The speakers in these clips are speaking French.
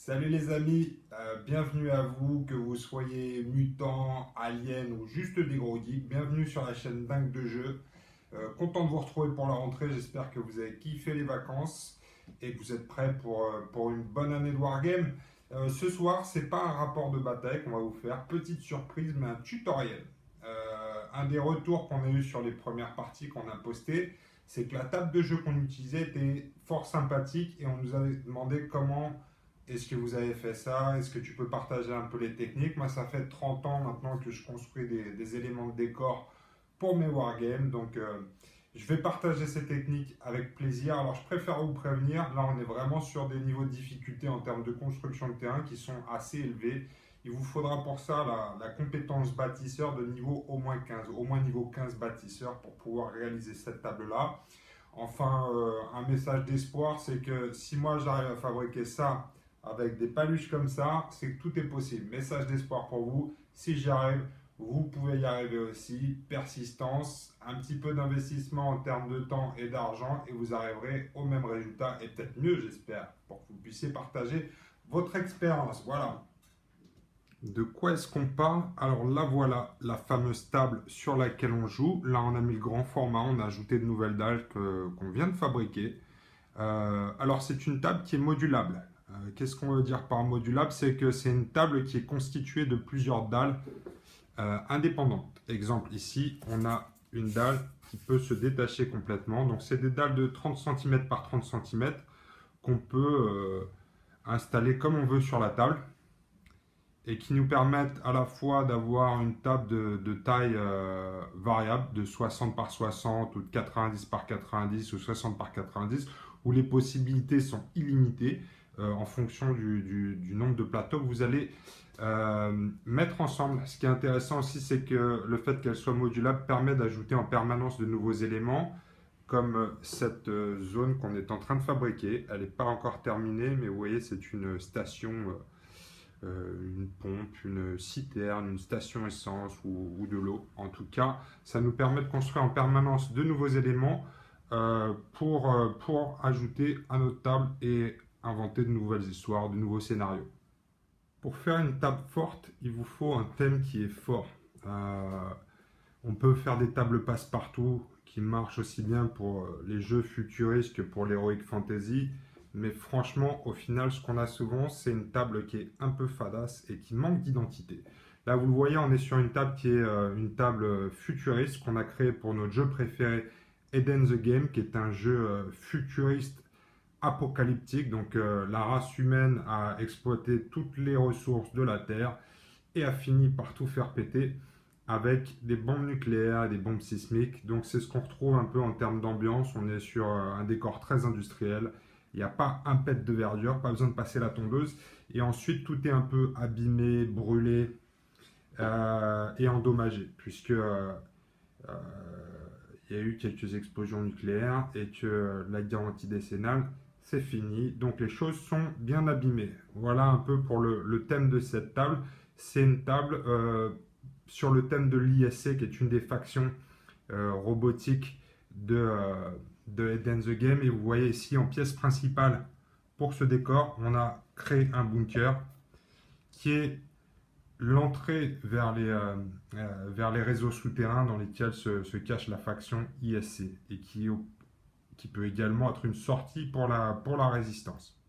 Salut les amis, bienvenue à vous, que vous soyez mutant, alien ou juste des gros geeks, bienvenue sur la chaîne Dingue de Jeux. Content de vous retrouver pour la rentrée, j'espère que vous avez kiffé les vacances et que vous êtes prêts pour une bonne année de Wargame. Ce soir, c'est pas un rapport de bataille qu'on va vous faire, petite surprise, mais un tutoriel. Un des retours qu'on a eu sur les premières parties qu'on a postées, c'est que la table de jeu qu'on utilisait était fort sympathique et on nous avait demandé comment est-ce que vous avez fait ça? Est-ce que tu peux partager un peu les techniques? Moi, ça fait 30 ans maintenant que je construis des éléments de décor pour mes wargames. Donc, je vais partager ces techniques avec plaisir. Alors, je préfère vous prévenir. Là, on est vraiment sur des niveaux de difficulté en termes de construction de terrain qui sont assez élevés. Il vous faudra pour ça la compétence bâtisseur de niveau au moins 15, au moins niveau 15 bâtisseur pour pouvoir réaliser cette table-là. Enfin, un message d'espoir, c'est que si moi j'arrive à fabriquer ça avec des paluches comme ça, c'est que tout est possible. Message d'espoir pour vous. Si j'y arrive, vous pouvez y arriver aussi. Persistance, un petit peu d'investissement en termes de temps et d'argent et vous arriverez au même résultat et peut-être mieux, j'espère, pour que vous puissiez partager votre expérience. Voilà. De quoi est-ce qu'on parle? Alors là, voilà la fameuse table sur laquelle on joue. Là, on a mis le grand format, on a ajouté de nouvelles dalles qu'on vient de fabriquer. Alors, c'est une table qui est modulable. Qu'est-ce qu'on veut dire par modulable? C'est que c'est une table qui est constituée de plusieurs dalles indépendantes. Exemple, ici, on a une dalle qui peut se détacher complètement. Donc, c'est des dalles de 30 cm par 30 cm qu'on peut installer comme on veut sur la table et qui nous permettent à la fois d'avoir une table de taille variable de 60 par 60 ou de 90 par 90 ou 60 par 90 où les possibilités sont illimitées en fonction du nombre de plateaux que vous allez mettre ensemble. Ce qui est intéressant aussi, c'est que le fait qu'elle soit modulable permet d'ajouter en permanence de nouveaux éléments comme cette zone qu'on est en train de fabriquer. Elle n'est pas encore terminée, mais vous voyez, c'est une station une pompe, une citerne, une station essence ou de l'eau. En tout cas, ça nous permet de construire en permanence de nouveaux éléments pour ajouter à notre table et inventer de nouvelles histoires, de nouveaux scénarios. Pour faire une table forte, il vous faut un thème qui est fort. On peut faire des tables passe-partout qui marchent aussi bien pour les jeux futuristes que pour l'heroic fantasy. Mais franchement, au final, ce qu'on a souvent, c'est une table qui est un peu fadasse et qui manque d'identité. Là, vous le voyez, on est sur une table qui est une table futuriste qu'on a créée pour notre jeu préféré, Eden the Game, qui est un jeu futuriste apocalyptique. Donc, la race humaine a exploité toutes les ressources de la Terre et a fini par tout faire péter avec des bombes nucléaires et des bombes sismiques. Donc, c'est ce qu'on retrouve un peu en termes d'ambiance. On est sur un décor très industriel. Il n'y a pas un pet de verdure, pas besoin de passer la tondeuse. Et ensuite, tout est un peu abîmé, brûlé et endommagé, puisque il y a eu quelques explosions nucléaires et que la guerre antidécennale, c'est fini. Donc les choses sont bien abîmées. Voilà un peu pour le thème de cette table. C'est une table sur le thème de l'ISC, qui est une des factions robotiques de Eden the Game. Et vous voyez ici en pièce principale pour ce décor, on a créé un bunker qui est l'entrée vers les réseaux souterrains dans lesquels se cache la faction ISC et qui peut également être une sortie pour la résistance.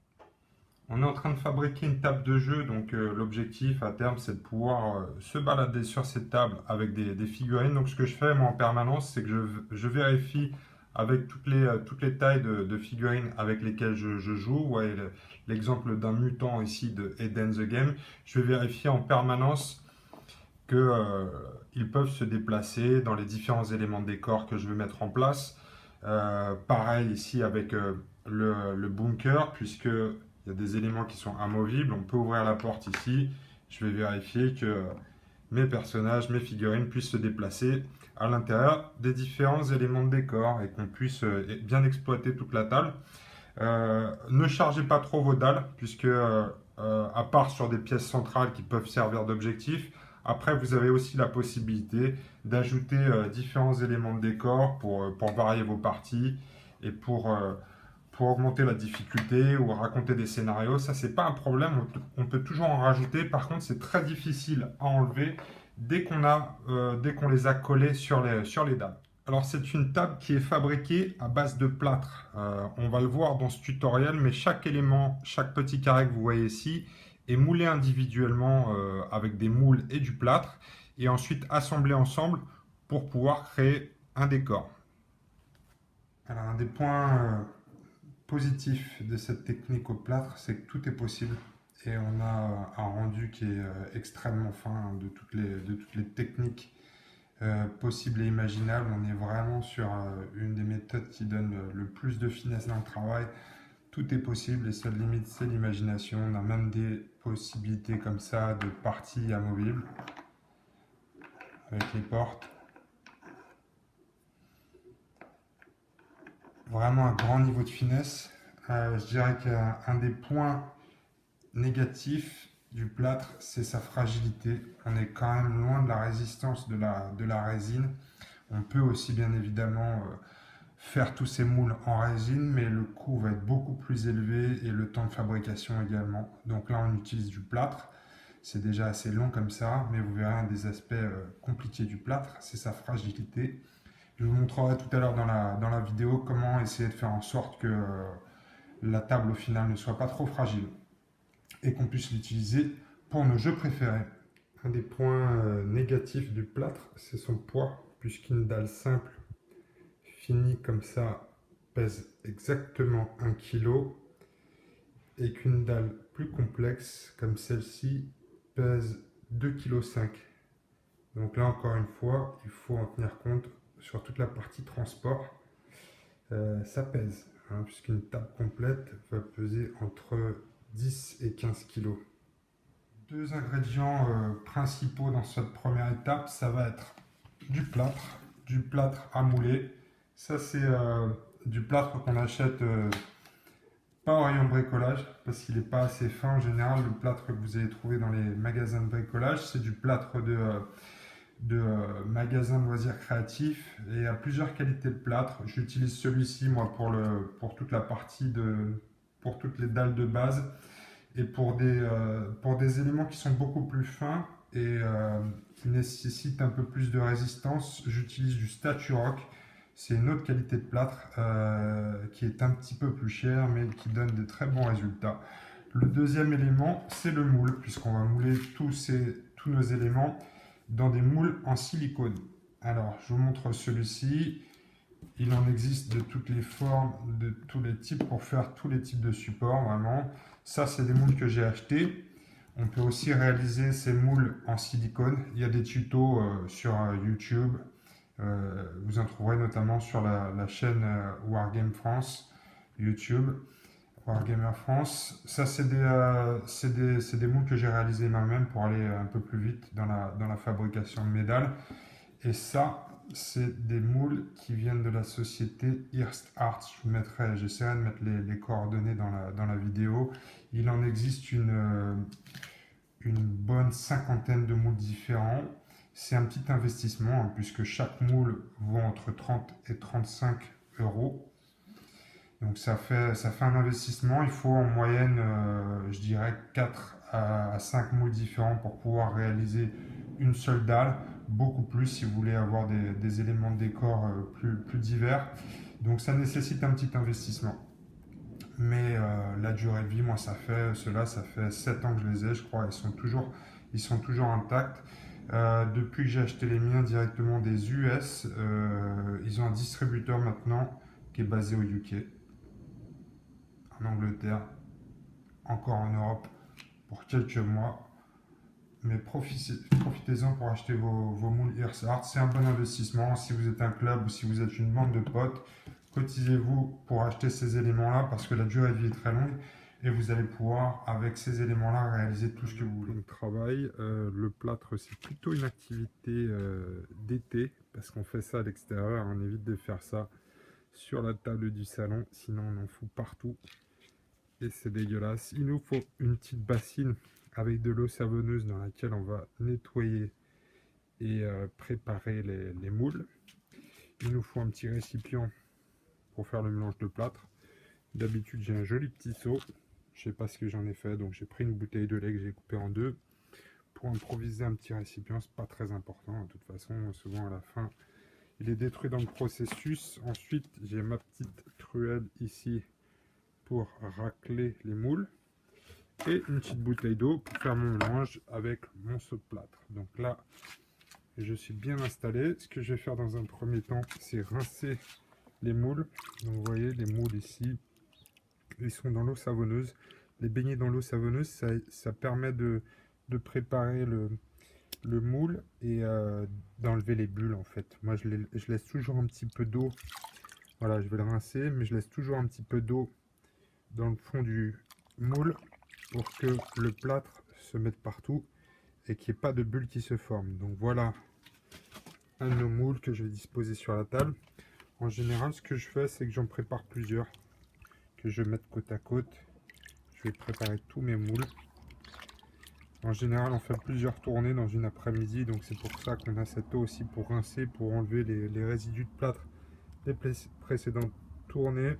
On est en train de fabriquer une table de jeu, donc l'objectif à terme c'est de pouvoir se balader sur cette table avec des figurines. Donc ce que je fais moi en permanence, c'est que je vérifie avec toutes les tailles de figurines avec lesquelles je joue. Vous voyez l'exemple d'un mutant ici de Eden the Game. Je vais vérifier en permanence qu'ils peuvent se déplacer dans les différents éléments de décor que je vais mettre en place. Pareil ici avec le bunker, puisque il y a des éléments qui sont amovibles. On peut ouvrir la porte ici. Je vais vérifier que mes personnages, mes figurines puissent se déplacer à l'intérieur des différents éléments de décor et qu'on puisse bien exploiter toute la table. Ne chargez pas trop vos dalles, puisque à part sur des pièces centrales qui peuvent servir d'objectif, après vous avez aussi la possibilité d'ajouter différents éléments de décor pour varier vos parties et pour pour augmenter la difficulté ou raconter des scénarios. Ça, c'est pas un problème, on peut toujours en rajouter. Par contre, c'est très difficile à enlever dès qu'on les a collés sur les dalles. Alors, c'est une table qui est fabriquée à base de plâtre. On va le voir dans ce tutoriel, mais chaque élément, chaque petit carré que vous voyez ici, est moulé individuellement avec des moules et du plâtre, et ensuite assemblé ensemble pour pouvoir créer un décor. Alors, un des points positifs de cette technique au plâtre, c'est que tout est possible. Et on a un rendu qui est extrêmement fin de toutes les techniques possibles et imaginables. On est vraiment sur une des méthodes qui donne le plus de finesse dans le travail. Tout est possible, les seules limites, c'est l'imagination. On a même des possibilités comme ça de parties amovibles avec les portes. Vraiment un grand niveau de finesse. Je dirais qu'un des points négatifs du plâtre, c'est sa fragilité. On est quand même loin de la résistance de la résine. On peut aussi bien évidemment faire tous ces moules en résine, mais le coût va être beaucoup plus élevé et le temps de fabrication également. Donc là, on utilise du plâtre. C'est déjà assez long comme ça, mais vous verrez un des aspects compliqués du plâtre, c'est sa fragilité. Je vous montrerai tout à l'heure dans la vidéo comment essayer de faire en sorte que la table au final ne soit pas trop fragile et qu'on puisse l'utiliser pour nos jeux préférés. Un des points négatifs du plâtre, c'est son poids, puisqu'une dalle simple finie comme ça pèse exactement 1 kg et qu'une dalle plus complexe comme celle-ci pèse 2,5 kg. Donc là encore une fois, il faut en tenir compte sur toute la partie transport. Ça pèse, hein, puisqu'une table complète va peser entre 10 et 15 kg. Deux ingrédients principaux dans cette première étape, ça va être du plâtre à mouler. Ça c'est du plâtre qu'on achète pas au rayon bricolage parce qu'il n'est pas assez fin. En général, le plâtre que vous allez trouver dans les magasins de bricolage, c'est du plâtre de magasins de loisirs créatifs, et il y a plusieurs qualités de plâtre. J'utilise celui-ci moi pour toute la partie pour toutes les dalles de base, et pour des éléments qui sont beaucoup plus fins et qui nécessitent un peu plus de résistance, j'utilise du Staturock. C'est une autre qualité de plâtre qui est un petit peu plus chère mais qui donne de très bons résultats. Le deuxième élément, c'est le moule, puisqu'on va mouler tous nos éléments dans des moules en silicone. Alors, je vous montre celui-ci. Il en existe de toutes les formes, de tous les types, pour faire tous les types de supports, vraiment. Ça, c'est des moules que j'ai achetés. On peut aussi réaliser ces moules en silicone. Il y a des tutos sur YouTube. Vous en trouverez notamment sur la chaîne Wargame France, YouTube. Wargamer France. Ça, c'est des moules que j'ai réalisés moi-même pour aller un peu plus vite dans la fabrication de mes dalles. Et ça, c'est des moules qui viennent de la société Hearst Arts. J'essaierai de mettre les coordonnées dans la vidéo. Il en existe une bonne cinquantaine de moules différents. C'est un petit investissement, hein, puisque chaque moule vaut entre 30 et 35 euros. Donc ça fait un investissement. Il faut en moyenne, je dirais, 4 à 5 moules différents pour pouvoir réaliser une seule dalle. Beaucoup plus si vous voulez avoir des éléments de décor plus divers. Donc ça nécessite un petit investissement. Mais la durée de vie, moi ça fait 7 ans que je les ai, je crois. Ils sont toujours intacts. Depuis que j'ai acheté les miens directement des US, ils ont un distributeur maintenant qui est basé au UK, en Angleterre, encore en Europe pour quelques mois. Mais profitez-en pour acheter vos moules Hearst Arts. C'est un bon investissement. Si vous êtes un club ou si vous êtes une bande de potes, cotisez-vous pour acheter ces éléments-là, parce que la durée de vie est très longue et vous allez pouvoir, avec ces éléments-là, réaliser tout ce que vous voulez. Le travail, le plâtre, c'est plutôt une activité d'été, parce qu'on fait ça à l'extérieur. On évite de faire ça sur la table du salon, sinon on en fout partout et c'est dégueulasse. Il nous faut une petite bassine avec de l'eau savonneuse dans laquelle on va nettoyer et préparer les moules. Il nous faut un petit récipient pour faire le mélange de plâtre. D'habitude, j'ai un joli petit seau. Je sais pas ce que j'en ai fait, donc j'ai pris une bouteille de lait que j'ai coupée en deux pour improviser un petit récipient. C'est pas très important, de toute façon, souvent à la fin, il est détruit dans le processus. Ensuite, j'ai ma petite truelle ici pour racler les moules et une petite bouteille d'eau pour faire mon mélange avec mon seau de plâtre. Donc là, je suis bien installé. Ce que je vais faire dans un premier temps, c'est rincer les moules. Donc vous voyez, les moules ici, ils sont dans l'eau savonneuse. Les baigner dans l'eau savonneuse, ça permet de préparer le moule et d'enlever les bulles en fait. Moi, je laisse toujours un petit peu d'eau. Voilà, je vais le rincer, mais je laisse toujours un petit peu d'eau dans le fond du moule pour que le plâtre se mette partout et qu'il n'y ait pas de bulles qui se forment. Donc voilà un de nos moules que je vais disposer sur la table. En général, ce que je fais, c'est que j'en prépare plusieurs que je vais mettre côte à côte. Je vais préparer tous mes moules. En général, on fait plusieurs tournées dans une après-midi, donc c'est pour ça qu'on a cette eau aussi pour rincer, pour enlever les résidus de plâtre des précédentes tournées.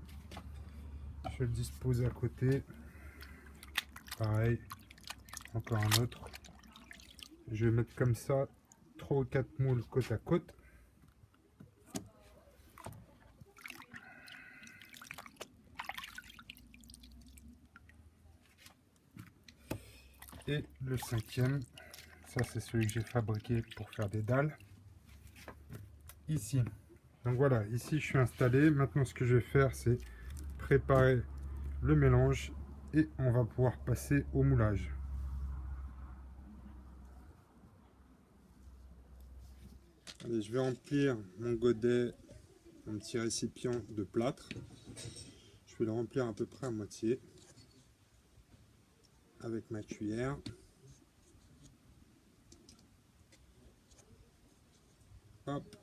Je le dispose à côté. Pareil, encore un autre. Je vais mettre comme ça 3 ou 4 moules côte à côte. Et le cinquième, ça c'est celui que j'ai fabriqué pour faire des dalles. Ici. Donc voilà, ici je suis installé. Maintenant ce que je vais faire, c'est préparer le mélange et on va pouvoir passer au moulage. Allez, je vais remplir mon godet, un petit récipient de plâtre. Je vais le remplir à peu près à moitié avec ma cuillère. Hop.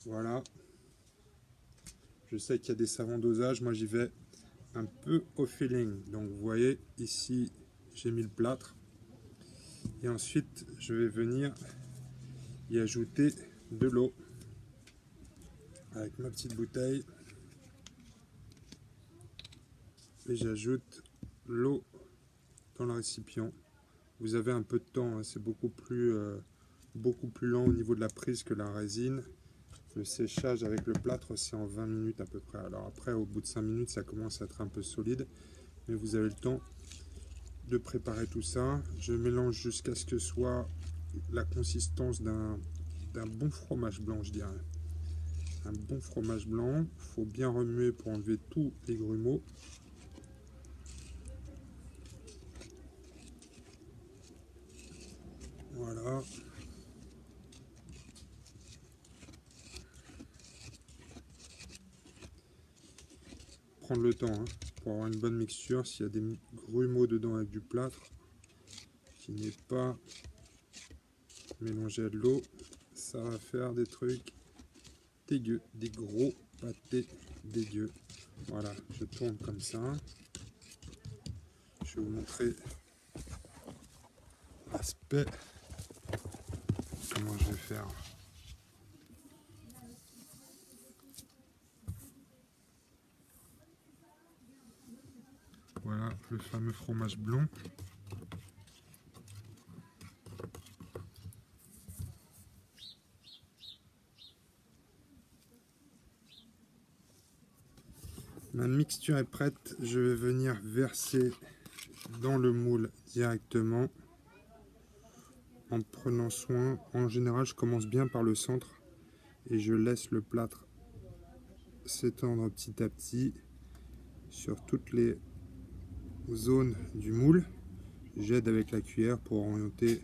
Voilà. Je sais qu'il y a des savants dosages, moi j'y vais un peu au feeling. Donc vous voyez, ici j'ai mis le plâtre. Et ensuite je vais venir y ajouter de l'eau avec ma petite bouteille. Et j'ajoute l'eau dans le récipient. Vous avez un peu de temps, hein, c'est beaucoup plus lent au niveau de la prise que la résine. Le séchage avec le plâtre, c'est en 20 minutes à peu près. Alors après, au bout de 5 minutes, ça commence à être un peu solide. Mais vous avez le temps de préparer tout ça. Je mélange jusqu'à ce que soit la consistance d'un bon fromage blanc, je dirais. Un bon fromage blanc. Il faut bien remuer pour enlever tous les grumeaux. Voilà. Prendre le temps hein, pour avoir une bonne mixture. S'il y a des grumeaux dedans avec du plâtre qui n'est pas mélangé à de l'eau, ça va faire des trucs dégueux, des gros pâtés dégueux. Voilà, je tourne comme ça. Je vais vous montrer l'aspect, comment je vais faire. Voilà le fameux fromage blanc. Ma mixture est prête, je vais venir verser dans le moule directement en prenant soin. En général, je commence bien par le centre et je laisse le plâtre s'étendre petit à petit sur toutes les zones du moule. J'aide avec la cuillère pour orienter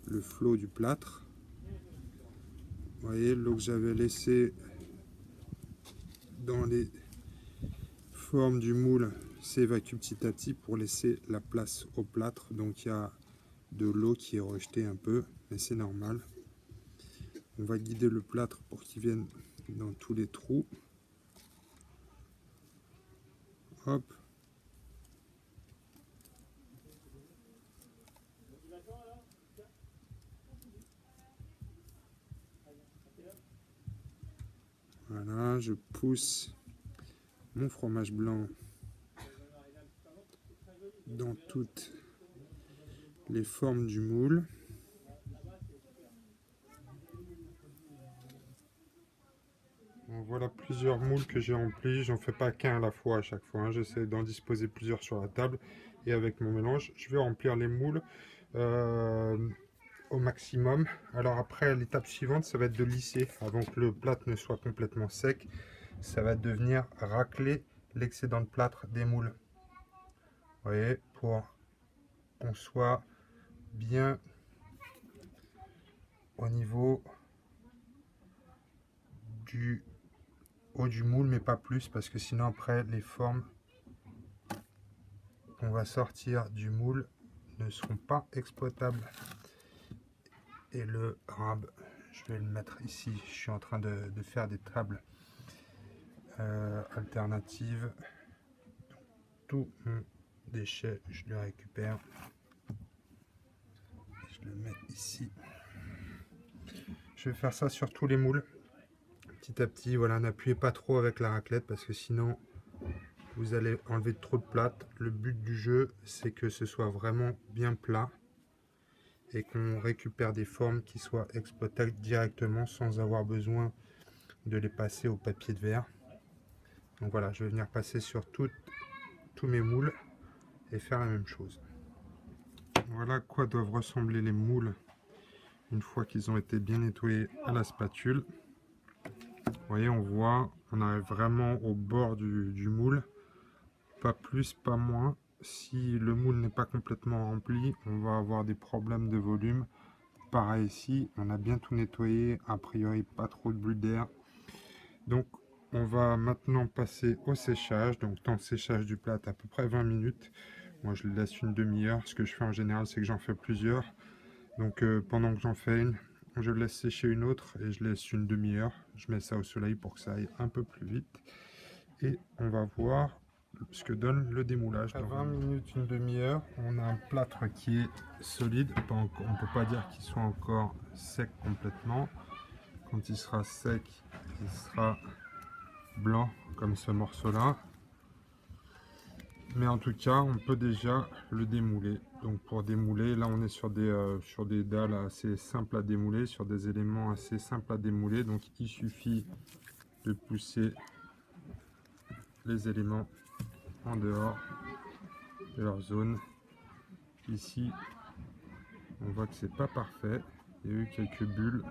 le flot du plâtre. Vous voyez, l'eau que j'avais laissée dans les formes du moule s'évacue petit à petit pour laisser la place au plâtre. Donc il y a de l'eau qui est rejetée un peu, mais c'est normal. On va guider le plâtre pour qu'il vienne dans tous les trous. Hop. Voilà, je pousse mon fromage blanc dans toutes les formes du moule. Voilà plusieurs moules que j'ai remplis. J'en fais pas qu'un à la fois à chaque fois, hein. J'essaie d'en disposer plusieurs sur la table. Et avec mon mélange, je vais remplir les moules au maximum. Alors après, l'étape suivante, ça va être de lisser avant que le plâtre ne soit complètement sec. Ça va devenir racler l'excédent de plâtre des moules. Vous voyez, pour qu'on soit bien au niveau du haut du moule, mais pas plus, parce que sinon après les formes qu'on va sortir du moule ne seront pas exploitables. Et le rab, je vais le mettre ici. Je suis en train de faire des tables alternatives. Tout mon déchet, je le récupère. Je le mets ici. Je vais faire ça sur tous les moules. Petit à petit, voilà, n'appuyez pas trop avec la raclette parce que sinon vous allez enlever trop de plâtre. Le but du jeu, c'est que ce soit vraiment bien plat et qu'on récupère des formes qui soient exploitables directement sans avoir besoin de les passer au papier de verre. Donc voilà, je vais venir passer sur tous mes moules et faire la même chose. Voilà à quoi doivent ressembler les moules une fois qu'ils ont été bien nettoyés à la spatule. Vous voyez, on voit, on arrive vraiment au bord du moule, pas plus, pas moins. Si le moule n'est pas complètement rempli, on va avoir des problèmes de volume. Pareil ici, on a bien tout nettoyé, a priori pas trop de bulles d'air. Donc on va maintenant passer au séchage. Donc temps de séchage du plâtre à peu près 20 minutes. Moi je le laisse une demi-heure. Ce que je fais en général, c'est que j'en fais plusieurs. Donc pendant que j'en fais une, je laisse sécher une autre et je laisse une demi-heure. Je mets ça au soleil pour que ça aille un peu plus vite. Et on va voir ce que donne le démoulage. À 20 minutes, une demi-heure, on a un plâtre qui est solide. On ne peut pas dire qu'il soit encore sec complètement. Quand il sera sec, il sera blanc comme ce morceau-là. Mais en tout cas, on peut déjà le démouler. Donc pour démouler, là on est sur des dalles assez simples à démouler, sur des éléments assez simples à démouler. Donc il suffit de pousser les éléments en dehors de leur zone. Ici, on voit que c'est pas parfait. Il y a eu quelques bulles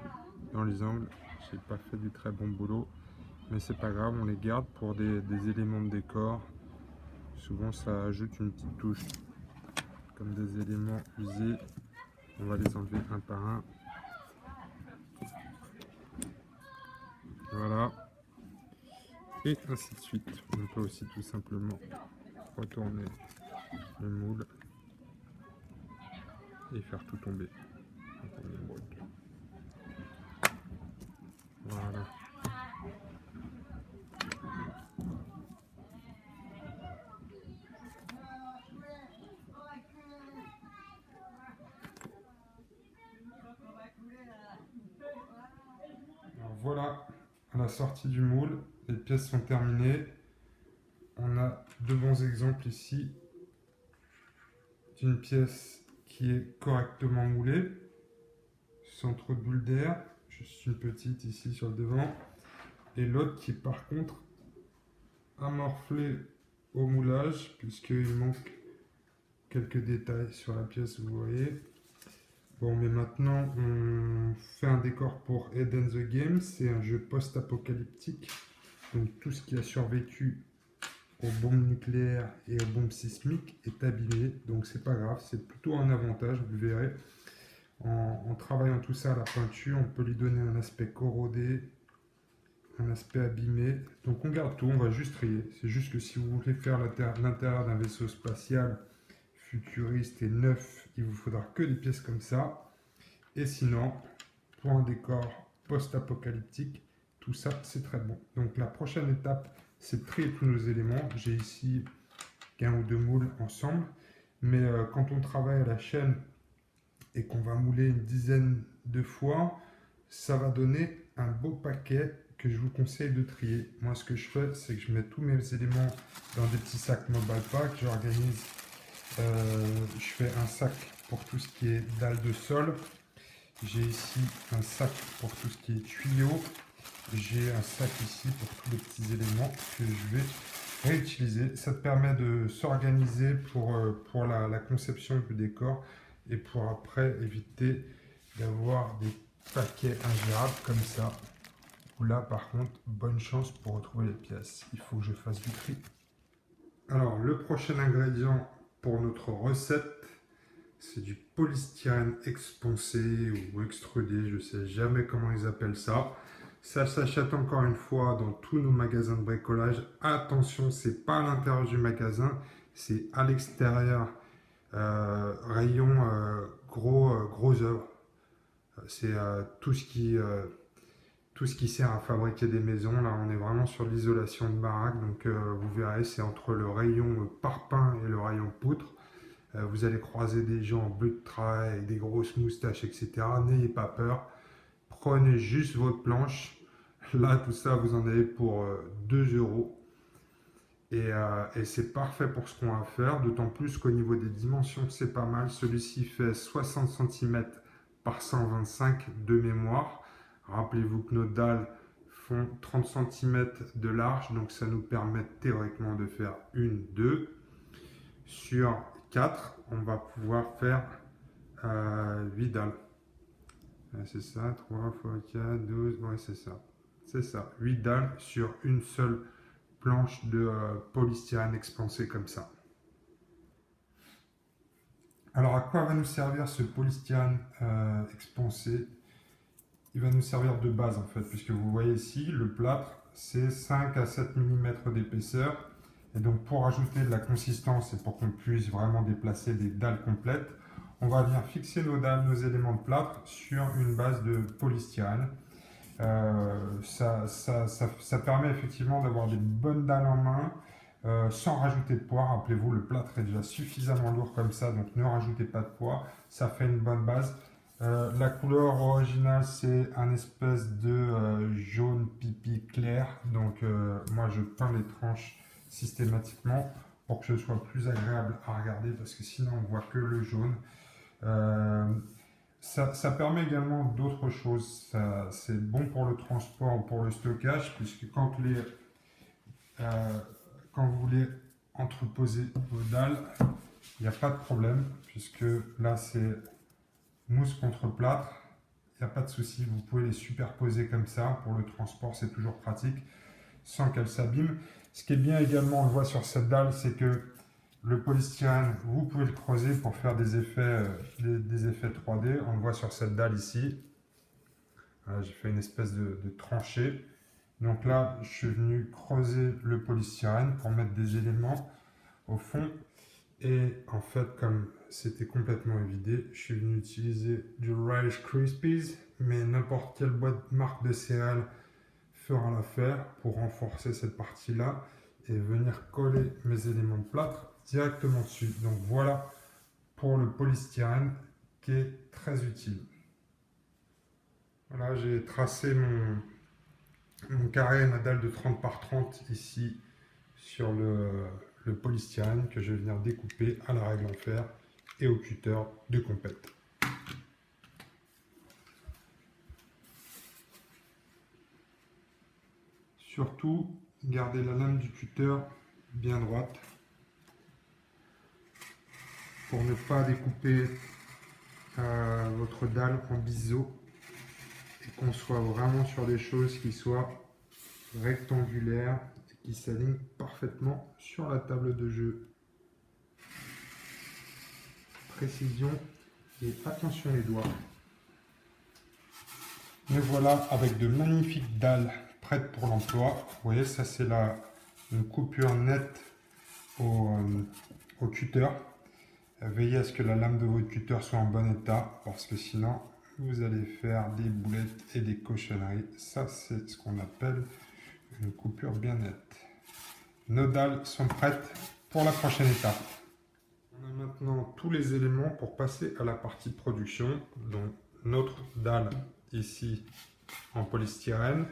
dans les angles. J'ai pas fait du très bon boulot, mais c'est pas grave, on les garde pour des éléments de décor. Souvent ça ajoute une petite touche, comme des éléments usés. On va les enlever un par un. Voilà. Et ainsi de suite. On peut aussi tout simplement retourner le moule et faire tout tomber. Voilà. Alors voilà, à la sortie du moule, les pièces sont terminées. On a deux bons exemples ici d'une pièce qui est correctement moulée, sans trop de bulles d'air, juste une petite ici sur le devant, et l'autre qui est par contre amorflée au moulage, puisqu'il manque quelques détails sur la pièce, vous voyez. Bon, mais maintenant on fait un décor pour Eden the Game, c'est un jeu post-apocalyptique, donc tout ce qui a survécu aux bombes nucléaires et aux bombes sismiques est abîmé, donc c'est pas grave, c'est plutôt un avantage, vous verrez. En travaillant tout ça à la peinture, on peut lui donner un aspect corrodé, un aspect abîmé. Donc on garde tout, on va juste trier. C'est juste que si vous voulez faire l'intérieur d'un vaisseau spatial futuriste et neuf, il vous faudra que des pièces comme ça. Et sinon, pour un décor post-apocalyptique, tout ça c'est très bon. Donc la prochaine étape, c'est de trier tous nos éléments. J'ai ici qu'un ou deux moules ensemble. Mais quand on travaille à la chaîne et qu'on va mouler une dizaine de fois, ça va donner un beau paquet que je vous conseille de trier. Moi, ce que je fais, c'est que je mets tous mes éléments dans des petits sacs Mobile Pack. J'organise, je fais un sac pour tout ce qui est dalle de sol. J'ai ici un sac pour tout ce qui est tuyau. J'ai un sac ici pour tous les petits éléments que je vais réutiliser. Ça te permet de s'organiser pour la conception du décor et pour après éviter d'avoir des paquets ingérables comme ça. Où là par contre, bonne chance pour retrouver les pièces. Il faut que je fasse du tri. Alors le prochain ingrédient pour notre recette, c'est du polystyrène expansé ou extrudé, je ne sais jamais comment ils appellent ça. Ça s'achète encore une fois dans tous nos magasins de bricolage. Attention, c'est pas à l'intérieur du magasin, c'est à l'extérieur, rayon gros œuvre. C'est tout ce qui sert à fabriquer des maisons. Là, on est vraiment sur l'isolation de baraque. Donc, vous verrez, c'est entre le rayon parpaing et le rayon poutre. Vous allez croiser des gens en bleu de travail avec des grosses moustaches, etc. N'ayez pas peur. Prenez juste votre planche. Là, tout ça, vous en avez pour 2 €. Et c'est parfait pour ce qu'on va faire. D'autant plus qu'au niveau des dimensions, c'est pas mal. Celui-ci fait 60 cm par 125 de mémoire. Rappelez-vous que nos dalles font 30 cm de large. Donc, ça nous permet théoriquement de faire 1, 2. Sur 4, on va pouvoir faire 8 dalles. C'est ça, 3 x 4, 12, ouais c'est ça. C'est ça, 8 dalles sur une seule planche de polystyrène expansé comme ça. Alors à quoi va nous servir ce polystyrène expansé? Il va nous servir de base en fait, puisque vous voyez ici, le plâtre, c'est 5 à 7 mm d'épaisseur. Et donc pour ajouter de la consistance et pour qu'on puisse vraiment déplacer des dalles complètes, on va venir fixer nos dalles, nos éléments de plâtre sur une base de polystyrène. Ça permet effectivement d'avoir des bonnes dalles en main sans rajouter de poids. Rappelez-vous, le plâtre est déjà suffisamment lourd comme ça, donc ne rajoutez pas de poids. Ça fait une bonne base. La couleur originale, c'est un espèce de jaune pipi clair. Donc moi, je peins les tranches systématiquement pour que ce soit plus agréable à regarder parce que sinon on voit que le jaune. Ça permet également d'autres choses. C'est bon pour le transport ou pour le stockage puisque quand vous voulez entreposer vos dalles, il n'y a pas de problème puisque là c'est mousse contre plâtre. Il n'y a pas de souci, vous pouvez les superposer comme ça. Pour le transport, c'est toujours pratique sans qu'elles s'abîment. Ce qui est bien également, on le voit sur cette dalle, c'est que le polystyrène, vous pouvez le creuser pour faire des effets 3D. On le voit sur cette dalle ici. J'ai fait une espèce de tranchée. Donc là, je suis venu creuser le polystyrène pour mettre des éléments au fond. Et en fait, comme c'était complètement évidé, je suis venu utiliser du Rice Krispies, mais n'importe quelle marque de céréales fera l'affaire pour renforcer cette partie-là et venir coller mes éléments de plâtre directement dessus. Donc voilà pour le polystyrène qui est très utile. Voilà, j'ai tracé mon carré, ma dalle de 30 par 30 ici sur le polystyrène que je vais venir découper à la règle en fer et au cutter de compète. Surtout, gardez la lame du cutter bien droite pour ne pas découper votre dalle en biseau et qu'on soit vraiment sur des choses qui soient rectangulaires et qui s'alignent parfaitement sur la table de jeu. Précision et attention les doigts. Me voilà avec de magnifiques dalles prêtes pour l'emploi. Vous voyez, ça c'est une coupure nette au cutter. Veillez à ce que la lame de votre cutter soit en bon état parce que sinon vous allez faire des boulettes et des cochonneries. Ça c'est ce qu'on appelle une coupure bien nette. Nos dalles sont prêtes pour la prochaine étape. On a maintenant tous les éléments pour passer à la partie production. Donc notre dalle ici en polystyrène,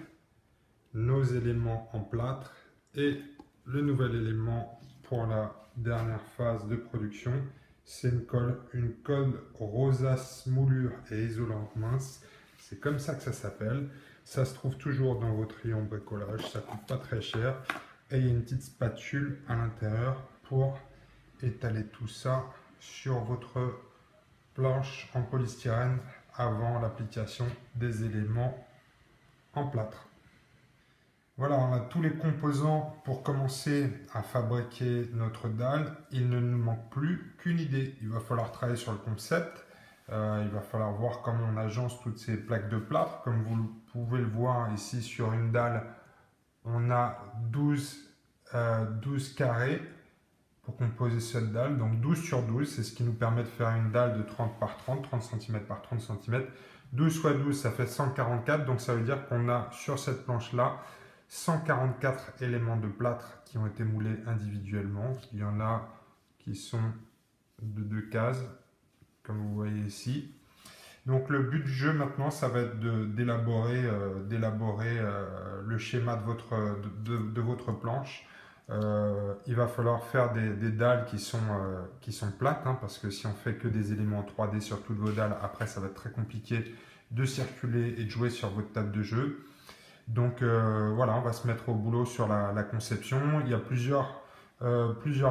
nos éléments en plâtre et le nouvel élément pour la dernière phase de production, c'est une colle rosace moulure et isolante mince. C'est comme ça que ça s'appelle. Ça se trouve toujours dans votre rayon bricolage, ça coûte pas très cher. Et il y a une petite spatule à l'intérieur pour étaler tout ça sur votre planche en polystyrène avant l'application des éléments en plâtre. Voilà, on a tous les composants pour commencer à fabriquer notre dalle. Il ne nous manque plus qu'une idée. Il va falloir travailler sur le concept. Il va falloir voir comment on agence toutes ces plaques de plâtre. Comme vous pouvez le voir ici sur une dalle, on a 12 carrés pour composer cette dalle. Donc 12 sur 12, c'est ce qui nous permet de faire une dalle de 30 par 30, 30 cm par 30 cm. 12 fois 12, ça fait 144. Donc ça veut dire qu'on a sur cette planche-là 144 éléments de plâtre qui ont été moulés individuellement. Il y en a qui sont de 2 cases, comme vous voyez ici. Donc le but du jeu maintenant, ça va être d'élaborer le schéma de votre planche. Il va falloir faire des dalles qui sont plates, hein, parce que si on fait que des éléments 3D sur toutes vos dalles, après ça va être très compliqué de circuler et de jouer sur votre table de jeu. Donc voilà, on va se mettre au boulot sur la conception. Il y a plusieurs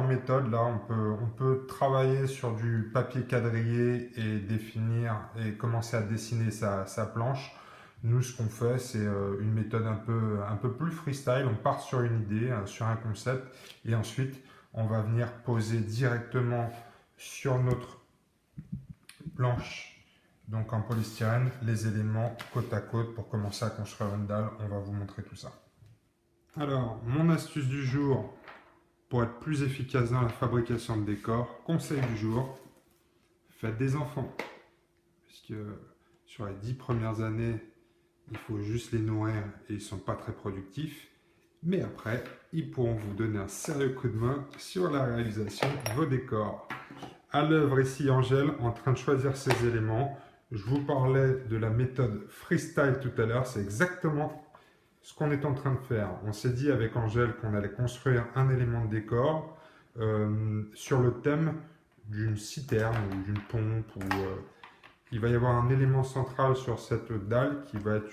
méthodes. Là, on peut travailler sur du papier quadrillé et définir et commencer à dessiner sa planche. Nous, ce qu'on fait, c'est une méthode un peu plus freestyle. On part sur une idée, sur un concept, et ensuite, on va venir poser directement sur notre planche, donc en polystyrène, les éléments côte à côte pour commencer à construire une dalle. On va vous montrer tout ça. Alors, mon astuce du jour pour être plus efficace dans la fabrication de décors, conseil du jour, faites des enfants. Puisque sur les 10 premières années, il faut juste les nourrir et ils ne sont pas très productifs. Mais après, ils pourront vous donner un sérieux coup de main sur la réalisation de vos décors. À l'œuvre ici, Angèle, en train de choisir ses éléments. Je vous parlais de la méthode freestyle tout à l'heure. C'est exactement ce qu'on est en train de faire. On s'est dit avec Angèle qu'on allait construire un élément de décor sur le thème d'une citerne ou d'une pompe. Il va y avoir un élément central sur cette dalle qui va être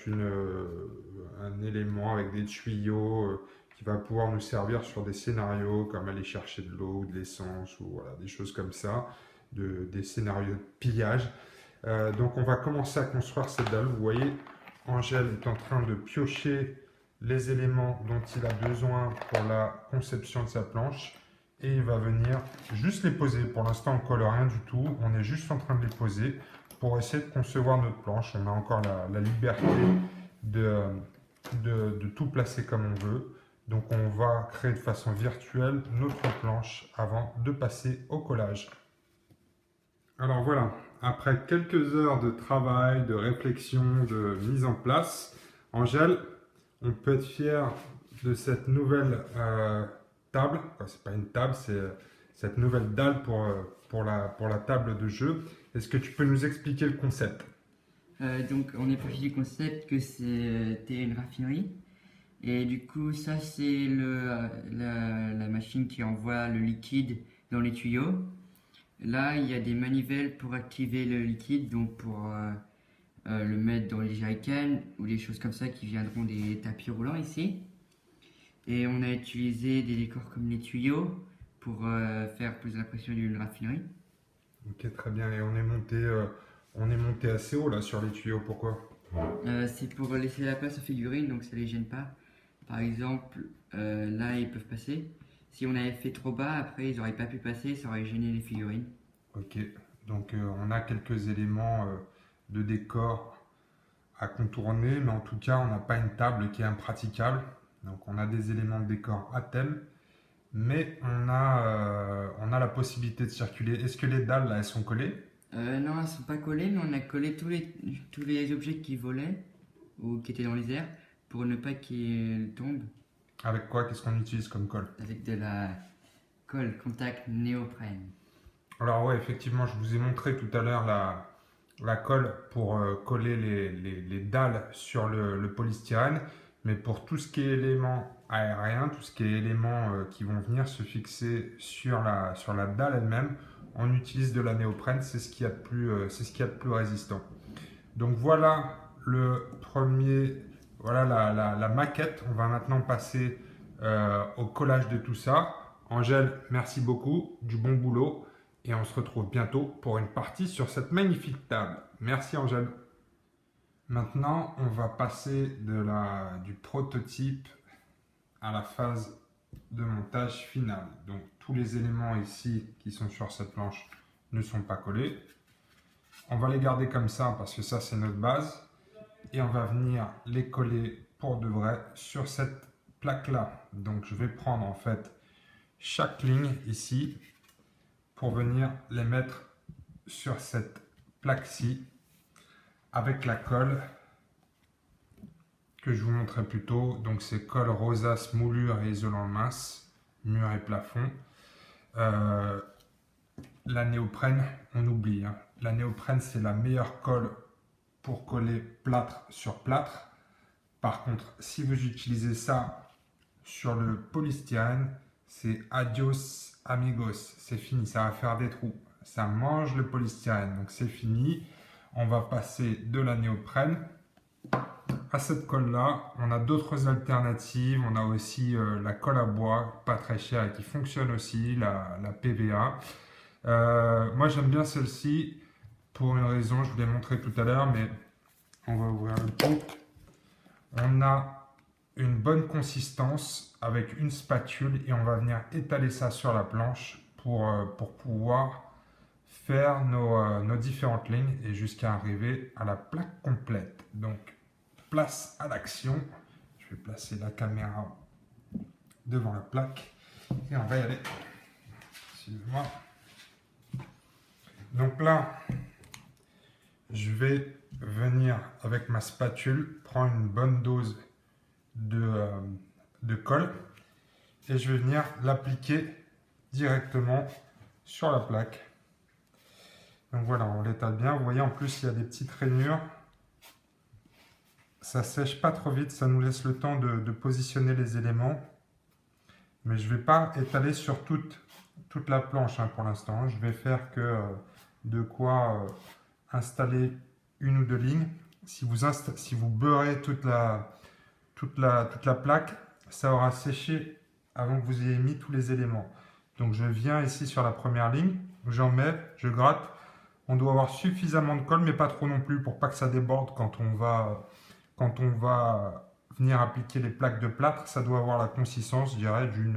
un élément avec des tuyaux qui va pouvoir nous servir sur des scénarios comme aller chercher de l'eau ou de l'essence ou voilà, des choses comme ça, des scénarios de pillage. Donc on va commencer à construire cette dalle. Vous voyez, Angèle est en train de piocher les éléments dont il a besoin pour la conception de sa planche et il va venir juste les poser. Pour l'instant, on ne colle rien du tout, on est juste en train de les poser pour essayer de concevoir notre planche. On a encore la liberté de tout placer comme on veut. Donc on va créer de façon virtuelle notre planche avant de passer au collage. Alors voilà, après quelques heures de travail, de réflexion, de mise en place, Angèle, on peut être fier de cette nouvelle table. Enfin, c'est pas une table, c'est cette nouvelle dalle pour la table de jeu. Est-ce que tu peux nous expliquer le concept? Donc on est parti du concept que c'était une raffinerie. Et du coup, ça c'est la machine qui envoie le liquide dans les tuyaux. Là, il y a des manivelles pour activer le liquide, donc pour le mettre dans les jerrycans ou des choses comme ça qui viendront des tapis roulants ici. Et on a utilisé des décors comme les tuyaux pour faire plus l'impression d'une raffinerie. Ok, très bien. Et on est monté assez haut là sur les tuyaux. Pourquoi? C'est pour laisser la place aux figurines, donc ça les gêne pas. Par exemple, là ils peuvent passer. Si on avait fait trop bas, après ils n'auraient pas pu passer, ça aurait gêné les figurines. Ok, donc on a quelques éléments de décor à contourner, mais en tout cas on n'a pas une table qui est impraticable. Donc on a des éléments de décor à thème, mais on a la possibilité de circuler. Est-ce que les dalles là elles sont collées? Non, elles sont pas collées, mais on a collé tous les objets qui volaient ou qui étaient dans les airs pour ne pas qu'ils tombent. Avec quoi? Qu'est-ce qu'on utilise comme colle? Avec de la colle contact néoprène. Alors ouais, effectivement, je vous ai montré tout à l'heure la colle pour coller les dalles sur le polystyrène. Mais pour tout ce qui est éléments aériens, tout ce qui est éléments qui vont venir se fixer sur la dalle elle-même, on utilise de la néoprène, c'est ce qu'il y a de plus résistant. Donc voilà le premier, voilà la maquette. On va maintenant passer au collage de tout ça. Angèle, merci beaucoup, du bon boulot. Et on se retrouve bientôt pour une partie sur cette magnifique table. Merci Angèle. Maintenant, on va passer du prototype à la phase de montage finale. Donc tous les éléments ici qui sont sur cette planche ne sont pas collés. On va les garder comme ça parce que ça c'est notre base. Et on va venir les coller pour de vrai sur cette plaque là. Donc je vais prendre en fait chaque ligne ici pour venir les mettre sur cette plaque-ci avec la colle que je vous montrais plus tôt. Donc c'est colle rosace, moulure et isolant mince, mur et plafond. La néoprène, on oublie. Hein. La néoprène, c'est la meilleure colle pour coller plâtre sur plâtre. Par contre, si vous utilisez ça sur le polystyrène, c'est adios amigos. C'est fini, ça va faire des trous. Ça mange le polystyrène, donc c'est fini. On va passer de la néoprène à cette colle-là. On a d'autres alternatives. On a aussi la colle à bois, pas très chère et qui fonctionne aussi, la PVA. Moi j'aime bien celle-ci pour une raison, je vous l'ai montré tout à l'heure, mais on va ouvrir le pot. On a une bonne consistance avec une spatule et on va venir étaler ça sur la planche pour pouvoir faire nos différentes lignes et jusqu'à arriver à la plaque complète. Donc place à l'action. Je vais placer la caméra devant la plaque et on va y aller. Suivez-moi. Donc là, je vais venir avec ma spatule prendre une bonne dose de colle et je vais venir l'appliquer directement sur la plaque. Donc voilà, on l'étale bien. Vous voyez, en plus, il y a des petites rainures. Ça sèche pas trop vite, ça nous laisse le temps de positionner les éléments. Mais je ne vais pas étaler sur toute la planche hein, pour l'instant. Je vais faire que de quoi installer une ou deux lignes. Si vous beurrez toute la plaque, ça aura séché avant que vous ayez mis tous les éléments. Donc je viens ici sur la première ligne, j'en mets, je gratte. On doit avoir suffisamment de colle, mais pas trop non plus pour pas que ça déborde quand on va venir appliquer les plaques de plâtre. Ça doit avoir la consistance, je dirais, du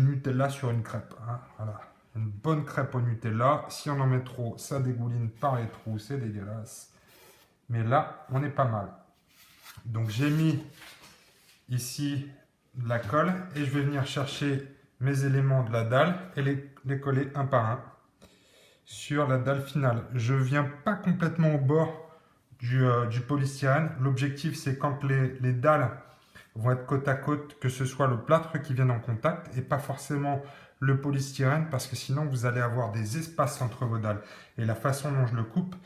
Nutella sur une crêpe. Hein, voilà. Une bonne crêpe au Nutella. Si on en met trop, ça dégouline par les trous, c'est dégueulasse. Mais là, on est pas mal. Donc j'ai mis ici de la colle et je vais venir chercher mes éléments de la dalle et les coller un par un sur la dalle finale. Je ne viens pas complètement au bord du polystyrène. L'objectif, c'est quand les dalles vont être côte à côte, que ce soit le plâtre qui vienne en contact et pas forcément le polystyrène, parce que sinon vous allez avoir des espaces entre vos dalles. Et la façon dont je le coupe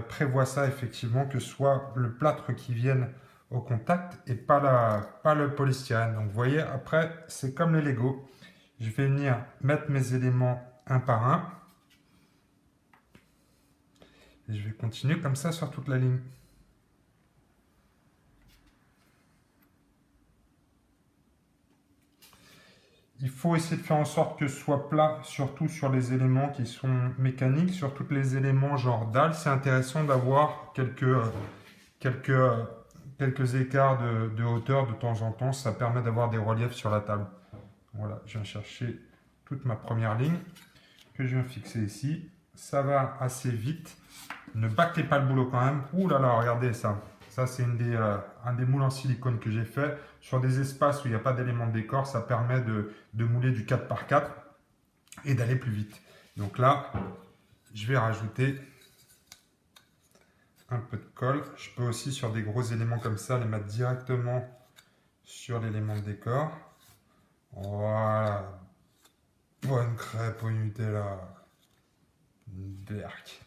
prévoit ça effectivement, que ce soit le plâtre qui vienne au contact et pas le polystyrène. Donc vous voyez, après, c'est comme les Lego. Je vais venir mettre mes éléments un par un. Et je vais continuer comme ça sur toute la ligne. Il faut essayer de faire en sorte que ce soit plat, surtout sur les éléments qui sont mécaniques. Sur tous les éléments genre dalle, c'est intéressant d'avoir quelques écarts de hauteur de temps en temps. Ça permet d'avoir des reliefs sur la table. Voilà, je viens chercher toute ma première ligne que je viens fixer ici. Ça va assez vite. Ne bâclez pas le boulot quand même. Ouh là là, regardez ça. Ça, c'est un des moules en silicone que j'ai fait. Sur des espaces où il n'y a pas d'éléments de décor, ça permet de mouler du 4x4 et d'aller plus vite. Donc là, je vais rajouter un peu de colle. Je peux aussi, sur des gros éléments comme ça, les mettre directement sur l'élément de décor. Voilà. Bonne crêpe au Nutella. Berk.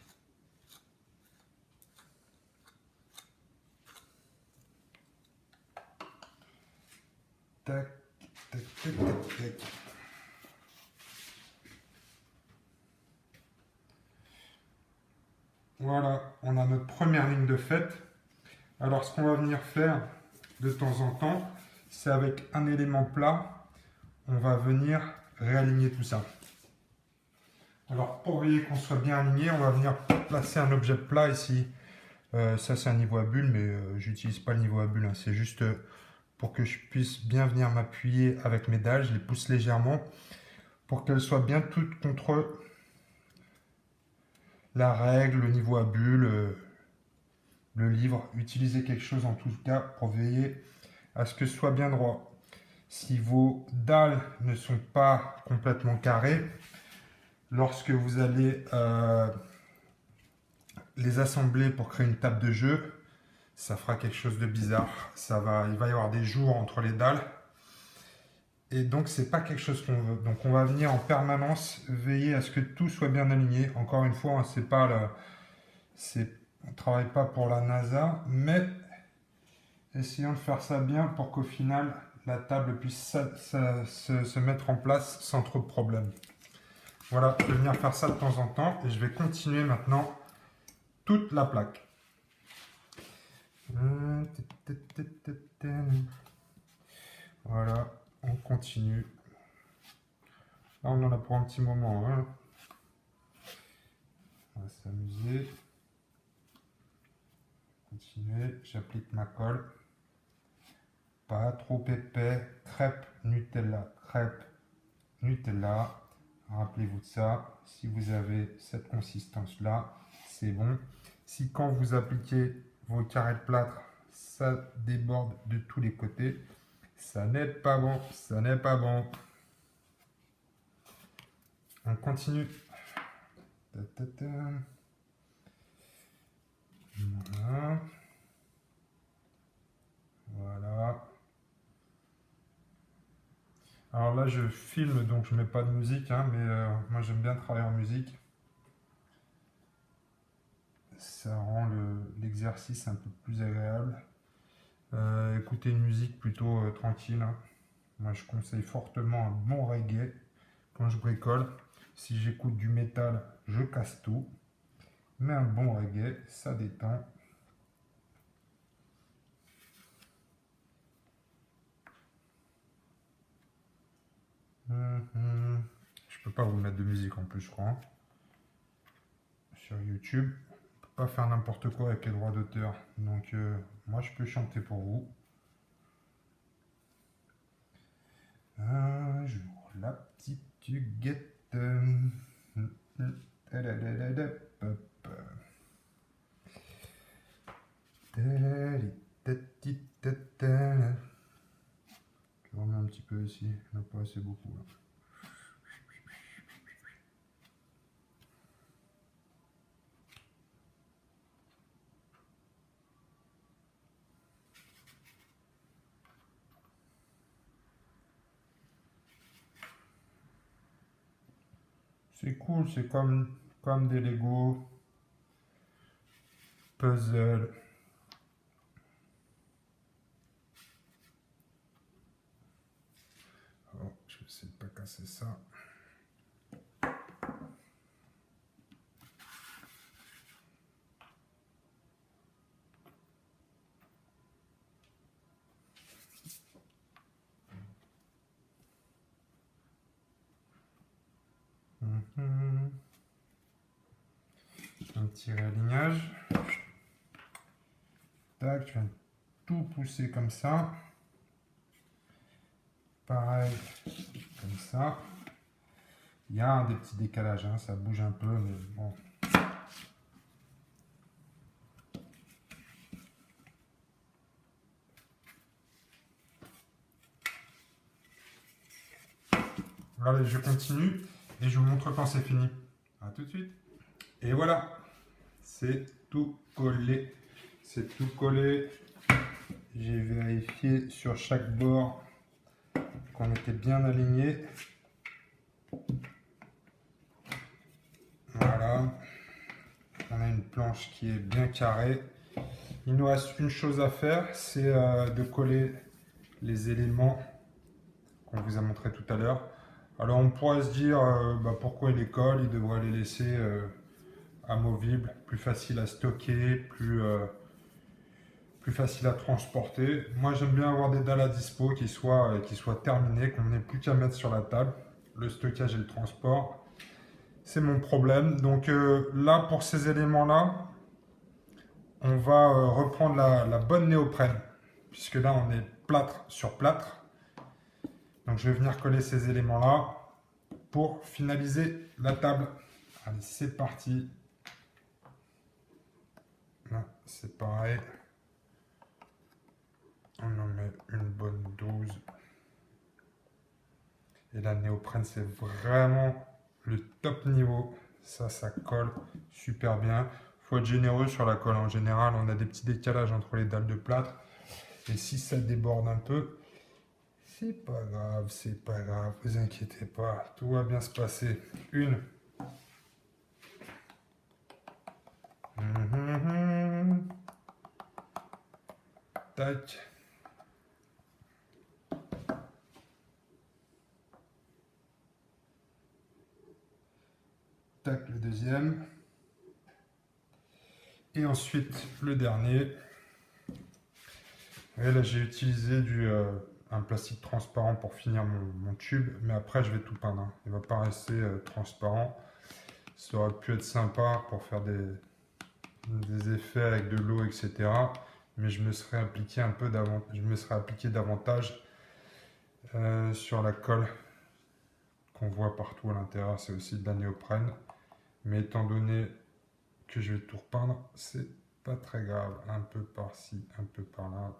Tac, tac, tac, tac, tac. Voilà, on a notre première ligne de faite. Alors, ce qu'on va venir faire de temps en temps, c'est avec un élément plat, on va venir réaligner tout ça. Alors, pour veiller qu'on soit bien aligné, on va venir placer un objet plat ici. Ça, c'est un niveau à bulle, mais j'utilise pas le niveau à bulle, hein. C'est juste pour que je puisse bien venir m'appuyer avec mes dalles. Je les pousse légèrement pour qu'elles soient bien toutes contre la règle, le niveau à bulle, le livre. Utilisez quelque chose en tout cas pour veiller à ce que ce soit bien droit. Si vos dalles ne sont pas complètement carrées, lorsque vous allez les assembler pour créer une table de jeu, ça fera quelque chose de bizarre. Il va y avoir des jours entre les dalles. Et donc, c'est pas quelque chose qu'on veut. Donc, on va venir en permanence veiller à ce que tout soit bien aligné. Encore une fois, hein, on ne travaille pas pour la NASA, mais essayons de faire ça bien pour qu'au final, la table puisse se mettre en place sans trop de problèmes. Voilà, je vais venir faire ça de temps en temps et je vais continuer maintenant toute la plaque. Voilà, on continue. Là, on en a pour un petit moment, hein. On va s'amuser. Continuer, j'applique ma colle. Pas trop épais. Crêpe Nutella, crêpe Nutella. Rappelez-vous de ça. Si vous avez cette consistance-là, c'est bon. Si quand vous appliquez vos carrés de plâtre, ça déborde de tous les côtés, ça n'est pas bon. Ça n'est pas bon. On continue. Voilà. Voilà. Alors là, je filme, donc je mets pas de musique, hein, mais moi j'aime bien travailler en musique. Ça rend l'exercice un peu plus agréable. Écouter une musique plutôt tranquille, hein. Moi, je conseille fortement un bon reggae quand je bricole. Si j'écoute du métal, je casse tout. Mais un bon reggae, ça détend. Je peux pas vous mettre de musique en plus, je crois. Sur YouTube, on peut pas faire n'importe quoi avec les droits d'auteur. Donc, moi, je peux chanter pour vous. Un jour, la petite Huguette. Je remets un petit peu ici, il n'y en a pas assez beaucoup là. C'est cool, c'est comme des Lego, puzzle. Oh, je vais essayer de pas casser ça. Un petit réalignage. Tac, je viens de tout pousser comme ça. Pareil, comme ça. Il y a des petits décalages, hein, ça bouge un peu, mais bon. Allez, je continue et je vous montre quand c'est fini. A tout de suite. Et voilà, c'est tout collé. C'est tout collé. J'ai vérifié sur chaque bord qu'on était bien aligné. Voilà. On a une planche qui est bien carrée. Il nous reste une chose à faire, c'est de coller les éléments qu'on vous a montré tout à l'heure. Alors on pourrait se dire pourquoi il colle, il devrait les laisser amovibles, plus facile à stocker, plus facile à transporter. Moi j'aime bien avoir des dalles à dispo qui soient terminées, qu'on n'ait plus qu'à mettre sur la table. Le stockage et le transport, c'est mon problème. Donc là pour ces éléments-là, on va reprendre la bonne néoprène, puisque là on est plâtre sur plâtre. Donc je vais venir coller ces éléments-là pour finaliser la table. Allez, c'est parti. Là, c'est pareil. On en met une bonne dose. Et la néoprène, c'est vraiment le top niveau. Ça colle super bien. Il faut être généreux sur la colle. En général, on a des petits décalages entre les dalles de plâtre. Et si ça déborde un peu, c'est pas grave, vous inquiétez pas. Tout va bien se passer. Une. Tac. Tac, le deuxième. Et ensuite, le dernier. Et là, j'ai utilisé un plastique transparent pour finir mon tube. Mais après, je vais tout peindre, hein. Il ne va pas rester transparent. Ça aurait pu être sympa pour faire des effets avec de l'eau, etc. Mais je me serais appliqué davantage sur la colle qu'on voit partout à l'intérieur. C'est aussi de la néoprène. Mais étant donné que je vais tout repeindre, c'est pas très grave. Un peu par-ci, un peu par-là.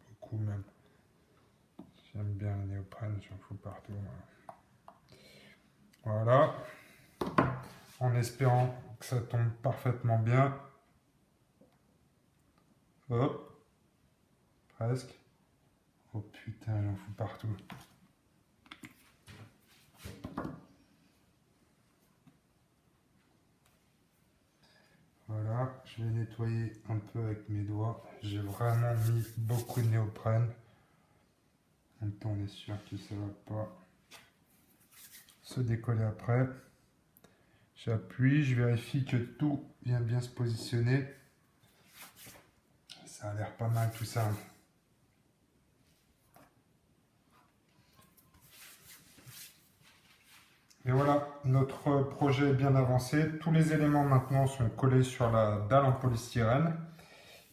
Beaucoup même. J'aime bien la néoprène, j'en fous partout. Voilà. En espérant que ça tombe parfaitement bien. Hop. Presque. Oh putain, j'en fous partout. Voilà, je vais nettoyer un peu avec mes doigts. J'ai vraiment mis beaucoup de néoprène. En même temps, on est sûr que ça ne va pas se décoller après. J'appuie, je vérifie que tout vient bien se positionner. Ça a l'air pas mal tout ça. Et voilà, notre projet est bien avancé. Tous les éléments maintenant sont collés sur la dalle en polystyrène.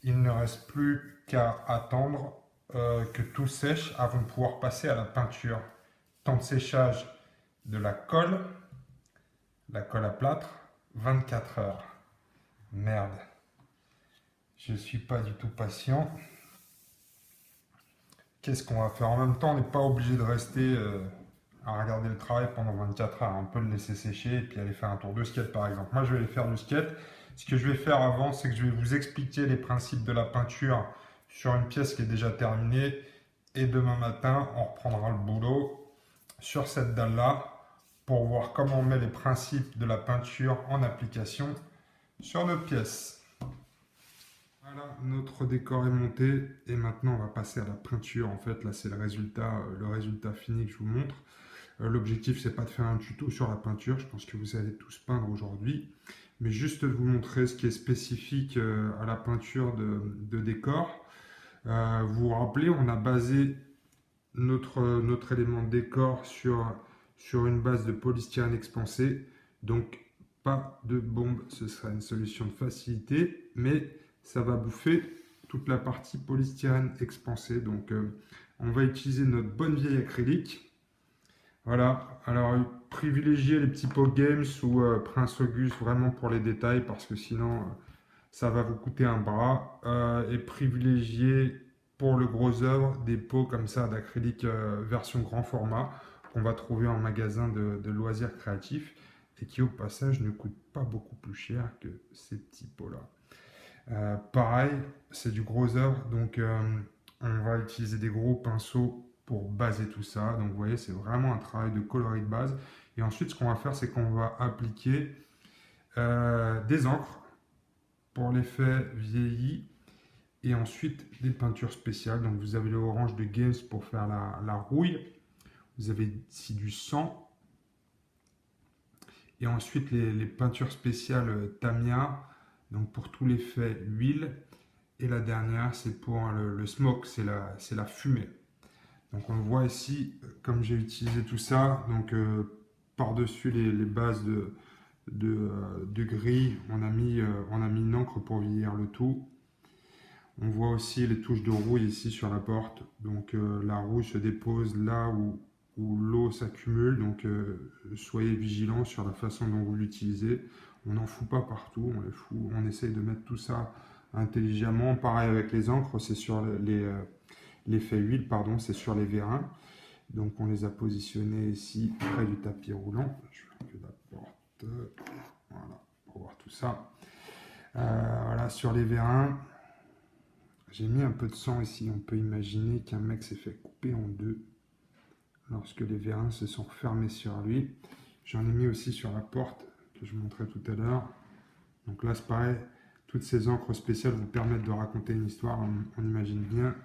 Il ne reste plus qu'à attendre que tout sèche avant de pouvoir passer à la peinture. Temps de séchage de la colle à plâtre, 24 heures. Merde. Je ne suis pas du tout patient. Qu'est-ce qu'on va faire? En même temps, on n'est pas obligé de rester à regarder le travail pendant 24 heures. On peut le laisser sécher et puis aller faire un tour de skate par exemple. Moi, je vais aller faire du skate. Ce que je vais faire avant, c'est que je vais vous expliquer les principes de la peinture sur une pièce qui est déjà terminée. Et demain matin, on reprendra le boulot sur cette dalle-là pour voir comment on met les principes de la peinture en application sur notre pièce. Voilà, notre décor est monté et maintenant on va passer à la peinture. En fait, là c'est le résultat fini que je vous montre. L'objectif c'est pas de faire un tuto sur la peinture, je pense que vous allez tous peindre aujourd'hui, mais juste de vous montrer ce qui est spécifique à la peinture de décor. Vous vous rappelez, on a basé notre élément de décor sur une base de polystyrène expansé, donc pas de bombe, ce sera une solution de facilité, mais ça va bouffer toute la partie polystyrène expansé. Donc on va utiliser notre bonne vieille acrylique. Voilà, alors privilégiez les petits pots Games ou Prince Auguste vraiment pour les détails parce que sinon ça va vous coûter un bras. Et privilégiez pour le gros œuvre des pots comme ça d'acrylique version grand format qu'on va trouver en magasin de loisirs créatifs et qui au passage ne coûtent pas beaucoup plus cher que ces petits pots là. Pareil, c'est du gros œuvre, donc on va utiliser des gros pinceaux pour baser tout ça. Donc vous voyez, c'est vraiment un travail de coloris de base. Et ensuite, ce qu'on va faire, c'est qu'on va appliquer des encres pour l'effet vieilli. Et ensuite, des peintures spéciales. Donc vous avez le orange de Games pour faire la rouille. Vous avez ici du sang. Et ensuite les peintures spéciales Tamiya, donc pour tout l'effet huile. Et la dernière, c'est pour le smoke, c'est la fumée. Donc on le voit ici, comme j'ai utilisé tout ça, donc par-dessus les bases de gris, on a mis une encre pour vieillir le tout. On voit aussi les touches de rouille ici sur la porte. Donc la rouille se dépose là où l'eau s'accumule. Donc soyez vigilants sur la façon dont vous l'utilisez. On n'en fout pas partout, on les fout. On essaye de mettre tout ça intelligemment. Pareil avec les encres, c'est sur l'effet huile, pardon, c'est sur les vérins. Donc on les a positionnés ici près du tapis roulant. Je vais enlever la porte. Voilà, pour voir tout ça. Voilà, sur les vérins. J'ai mis un peu de sang ici. On peut imaginer qu'un mec s'est fait couper en deux lorsque les vérins se sont refermés sur lui. J'en ai mis aussi sur la porte que je montrais tout à l'heure. Donc là, c'est pareil. Toutes ces encres spéciales vous permettent de raconter une histoire. On imagine bien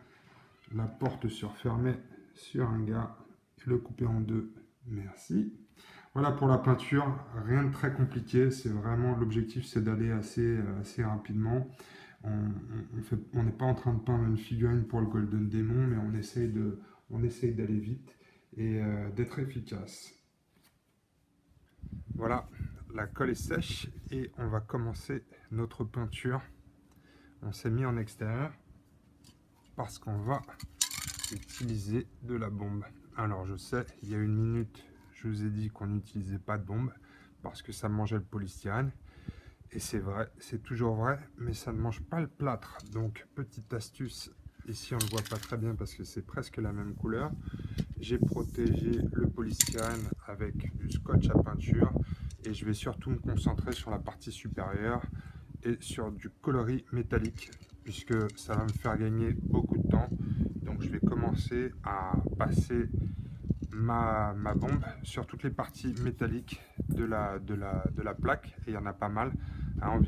la porte se refermer sur un gars et le couper en deux. Merci. Voilà pour la peinture. Rien de très compliqué. C'est vraiment l'objectif, c'est d'aller assez rapidement. On n'est pas en train de peindre une figurine pour le Golden Demon, mais on essaye d'aller vite et d'être efficace. Voilà, la colle est sèche et on va commencer notre peinture. On s'est mis en extérieur parce qu'on va utiliser de la bombe. Alors je sais, il y a une minute, je vous ai dit qu'on n'utilisait pas de bombe parce que ça mangeait le polystyrène. Et c'est vrai, c'est toujours vrai, mais ça ne mange pas le plâtre. Donc, petite astuce, ici on ne le voit pas très bien parce que c'est presque la même couleur. J'ai protégé le polystyrène avec du scotch à peinture et je vais surtout me concentrer sur la partie supérieure et sur du coloris métallique puisque ça va me faire gagner beaucoup de temps. Donc, je vais commencer à passer ma bombe sur toutes les parties métalliques de la plaque et il y en a pas mal. Hein, on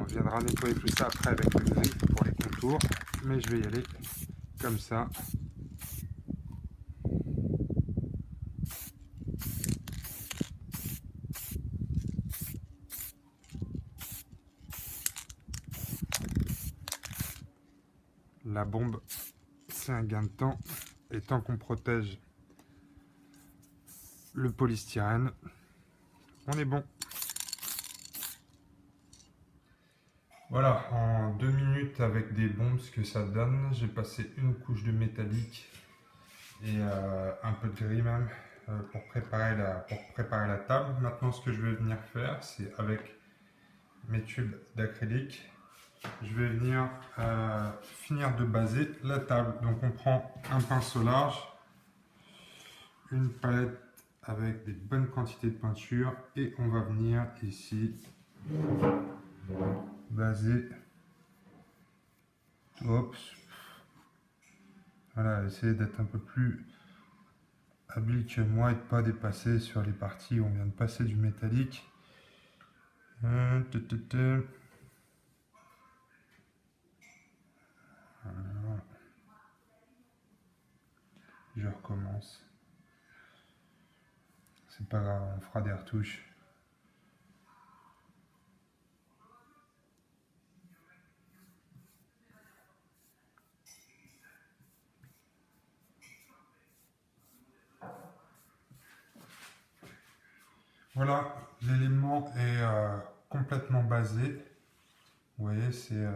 viendra nettoyer tout ça après avec le gris pour les contours, mais je vais y aller comme ça. La bombe, c'est un gain de temps et tant qu'on protège le polystyrène, on est bon. Voilà, en 2 minutes avec des bombes, ce que ça donne, j'ai passé une couche de métallique et un peu de gris même pour préparer la table. Maintenant, ce que je vais venir faire, c'est avec mes tubes d'acrylique, je vais venir finir de baser la table. Donc on prend un pinceau large, une palette avec des bonnes quantités de peinture et on va venir ici baser. Hop. Voilà, essayez d'être un peu plus habile que moi et de ne pas dépasser sur les parties où on vient de passer du métallique. Voilà. Je recommence. C'est pas grave, on fera des retouches. Voilà, l'élément est complètement basé. Vous voyez, c'est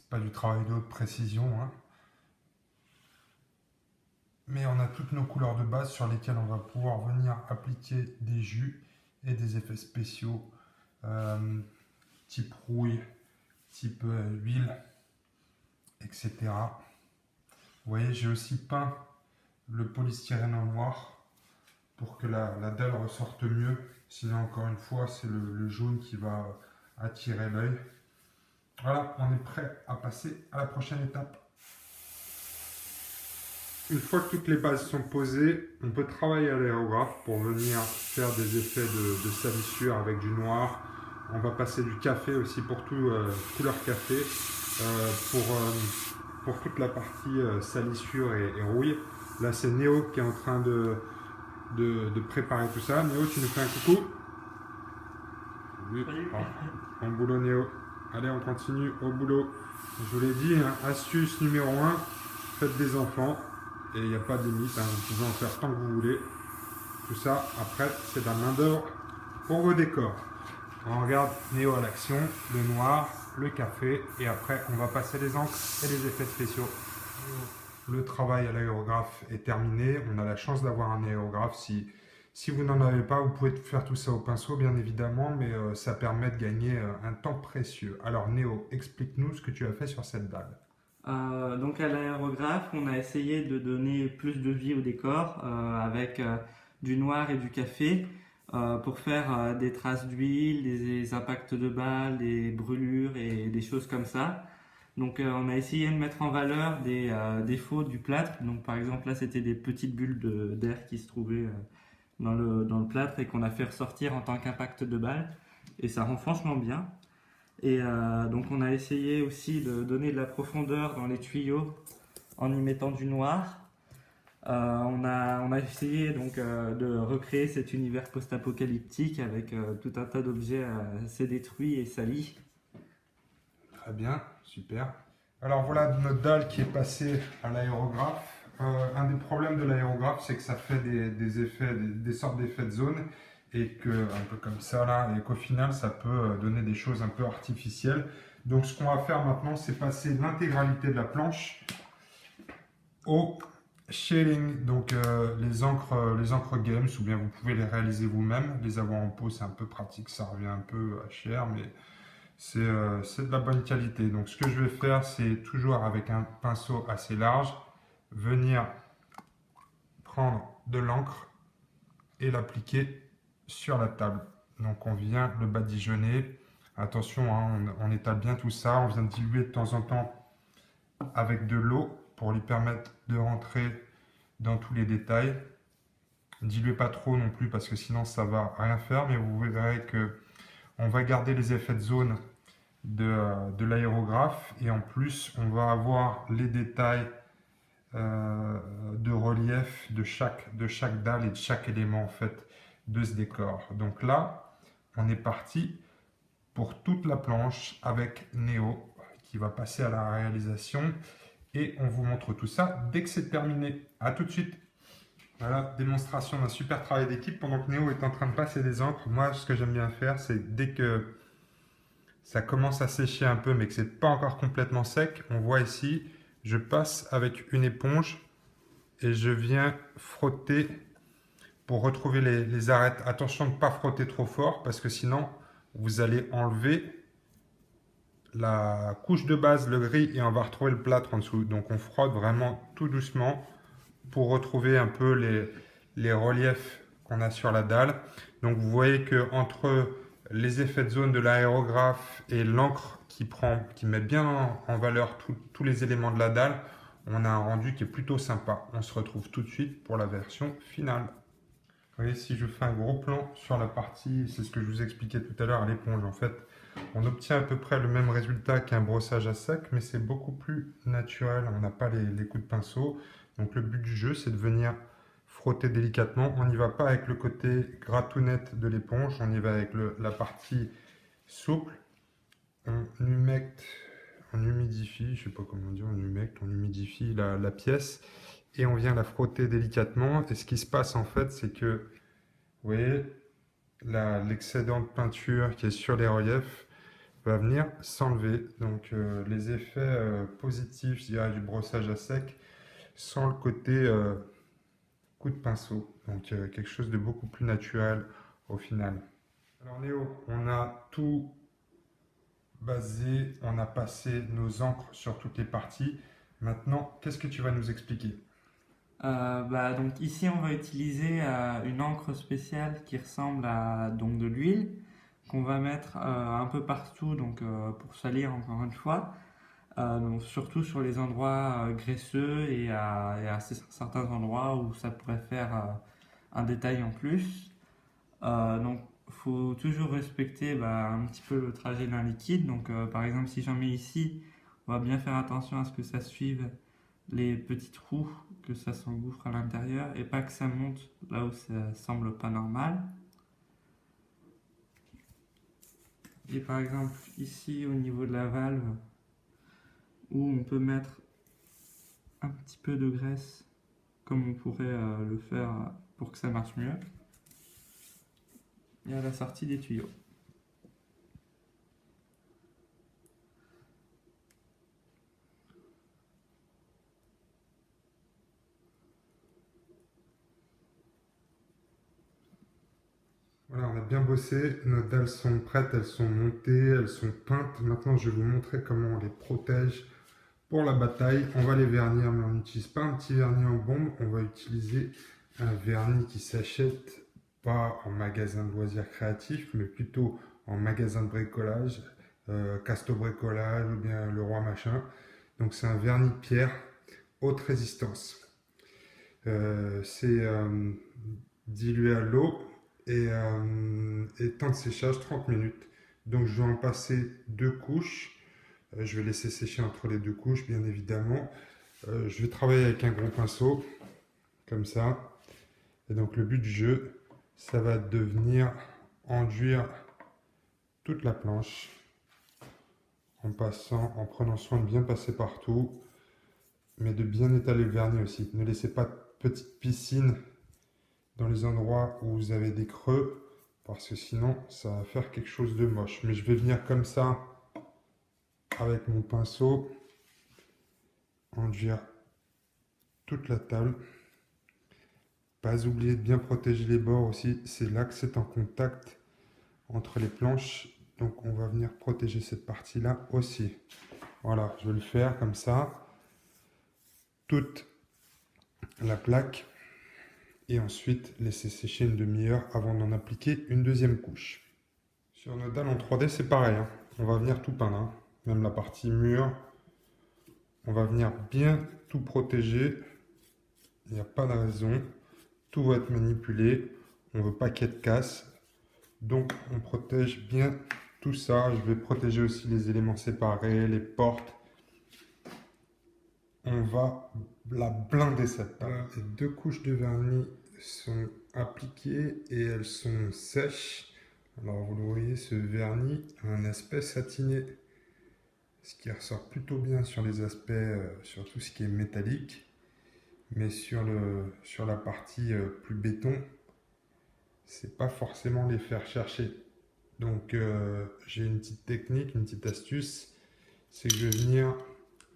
pas du travail de haute précision, hein. Mais on a toutes nos couleurs de base sur lesquelles on va pouvoir venir appliquer des jus et des effets spéciaux type rouille, type huile, etc. Vous voyez, j'ai aussi peint le polystyrène en noir pour que la dalle ressorte mieux. Sinon, encore une fois, c'est le jaune qui va attirer l'œil. Voilà, on est prêt à passer à la prochaine étape. Une fois que toutes les bases sont posées, on peut travailler à l'aérographe pour venir faire des effets de salissure avec du noir. On va passer du café aussi pour tout, couleur café, pour toute la partie salissure et rouille. Là, c'est Néo qui est en train de préparer tout ça. Néo, tu nous fais un coucou? Oui. Bon boulot, Néo. Allez, on continue au boulot. Je vous l'ai dit, hein, astuce numéro 1, faites des enfants. Et il n'y a pas de limite, hein, vous pouvez en faire tant que vous voulez. Tout ça, après, c'est de la main d'œuvre pour vos décors. On regarde Néo à l'action, le noir, le café, et après, on va passer les encres et les effets spéciaux. Le travail à l'aérographe est terminé. On a la chance d'avoir un aérographe. Si vous n'en avez pas, vous pouvez faire tout ça au pinceau, bien évidemment, mais ça permet de gagner un temps précieux. Alors, Néo, explique-nous ce que tu as fait sur cette dalle. Donc à l'aérographe, on a essayé de donner plus de vie au décor avec du noir et du café pour faire des traces d'huile, des impacts de balles, des brûlures et des choses comme ça. Donc on a essayé de mettre en valeur des défauts du plâtre. Donc par exemple là c'était des petites bulles d'air qui se trouvaient dans le plâtre et qu'on a fait ressortir en tant qu'impact de balles. Et ça rend franchement bien. Et donc on a essayé aussi de donner de la profondeur dans les tuyaux en y mettant du noir. On a essayé donc de recréer cet univers post-apocalyptique avec tout un tas d'objets assez détruits et salis. Très bien, super. Alors voilà notre dalle qui est passée à l'aérographe. Un des problèmes de l'aérographe, c'est que ça fait des effets, des sortes d'effets de zone. Et que, un peu comme ça là, et qu'au final ça peut donner des choses un peu artificielles. Donc ce qu'on va faire maintenant, c'est passer l'intégralité de la planche au shading, donc les encres Games, ou bien vous pouvez les réaliser vous-même. Les avoir en pot, c'est un peu pratique, ça revient un peu cher, mais c'est de la bonne qualité. Donc ce que je vais faire, c'est toujours avec un pinceau assez large, venir prendre de l'encre et l'appliquer sur la table. Donc on vient le badigeonner. Attention, hein, on étale bien tout ça. On vient diluer de temps en temps avec de l'eau pour lui permettre de rentrer dans tous les détails. Diluez pas trop non plus parce que sinon ça va rien faire. Mais vous verrez que on va garder les effets de zone de l'aérographe et en plus on va avoir les détails de relief de chaque dalle et de chaque élément en fait de ce décor. Donc là, on est parti pour toute la planche avec Néo qui va passer à la réalisation et on vous montre tout ça dès que c'est terminé. A tout de suite. Voilà, démonstration d'un super travail d'équipe pendant que Néo est en train de passer des encres. Moi, ce que j'aime bien faire, c'est dès que ça commence à sécher un peu mais que c'est pas encore complètement sec, on voit ici, je passe avec une éponge et je viens frotter pour retrouver les arêtes. Attention de ne pas frotter trop fort parce que sinon vous allez enlever la couche de base, le gris, et on va retrouver le plâtre en dessous. Donc on frotte vraiment tout doucement pour retrouver un peu les reliefs qu'on a sur la dalle. Donc vous voyez que entre les effets de zone de l'aérographe et l'encre qui met bien en valeur tous les éléments de la dalle, on a un rendu qui est plutôt sympa. On se retrouve tout de suite pour la version finale. Vous voyez, si je fais un gros plan sur la partie, c'est ce que je vous expliquais tout à l'heure à l'éponge, en fait, on obtient à peu près le même résultat qu'un brossage à sec, mais c'est beaucoup plus naturel, on n'a pas les coups de pinceau. Donc le but du jeu, c'est de venir frotter délicatement. On n'y va pas avec le côté gratounette de l'éponge, on y va avec la partie souple. On humecte, on humidifie, je sais pas comment dire, on humecte, on humidifie la pièce. Et on vient la frotter délicatement. Et ce qui se passe en fait, c'est que, vous voyez, l'excédent de peinture qui est sur les reliefs va venir s'enlever. Donc les effets positifs, je dirais, du brossage à sec, sans le côté coup de pinceau. Donc quelque chose de beaucoup plus naturel au final. Alors Néo, on a tout basé, on a passé nos encres sur toutes les parties. Maintenant, qu'est-ce que tu vas nous expliquer? Donc ici on va utiliser une encre spéciale qui ressemble à donc de l'huile qu'on va mettre un peu partout donc pour salir encore une fois donc surtout sur les endroits graisseux et à certains endroits où ça pourrait faire un détail en plus. Donc faut toujours respecter un petit peu le trajet d'un liquide. Donc par exemple si j'en mets ici, on va bien faire attention à ce que ça suive les petits trous, que ça s'engouffre à l'intérieur et pas que ça monte là où ça semble pas normal. Et par exemple ici au niveau de la valve, où on peut mettre un petit peu de graisse comme on pourrait le faire pour que ça marche mieux, et à la sortie des tuyaux. Voilà, on a bien bossé, nos dalles sont prêtes, elles sont montées, elles sont peintes. Maintenant, je vais vous montrer comment on les protège pour la bataille. On va les vernir, mais on n'utilise pas un petit vernis en bombe, on va utiliser un vernis qui s'achète pas en magasin de loisirs créatifs, mais plutôt en magasin de bricolage, Casto Bricolage ou bien Le Roi Machin. Donc c'est un vernis de pierre haute résistance. C'est dilué à l'eau et temps de séchage 30 minutes. Donc je vais en passer 2 couches. Je vais laisser sécher entre les 2 couches, bien évidemment. Je vais travailler avec un gros pinceau, comme ça. Et donc le but du jeu, ça va être de venir enduire toute la planche en prenant soin de bien passer partout, mais de bien étaler le vernis aussi. Ne laissez pas de petites piscines dans les endroits où vous avez des creux, parce que sinon ça va faire quelque chose de moche. Mais je vais venir comme ça avec mon pinceau enduire toute la table. Pas oublier de bien protéger les bords aussi, c'est là que c'est en contact entre les planches, donc on va venir protéger cette partie là aussi. Voilà, je vais le faire comme ça, toute la plaque, et ensuite laisser sécher une demi-heure avant d'en appliquer une deuxième couche. Sur nos dalles en 3D c'est pareil, hein. On va venir tout peindre, hein. Même la partie mur, on va venir bien tout protéger, il n'y a pas de raison, tout va être manipulé, on ne veut pas qu'il y ait de casse, donc on protège bien tout ça. Je vais protéger aussi les éléments séparés, les portes. On va la blinder cette table. Les 2 couches de vernis sont appliquées et elles sont sèches. Alors vous le voyez, ce vernis a un aspect satiné, ce qui ressort plutôt bien sur les aspects, sur tout ce qui est métallique. Mais sur la partie plus béton, c'est pas forcément les faire chercher. Donc j'ai une petite technique, une petite astuce, c'est que je vais venir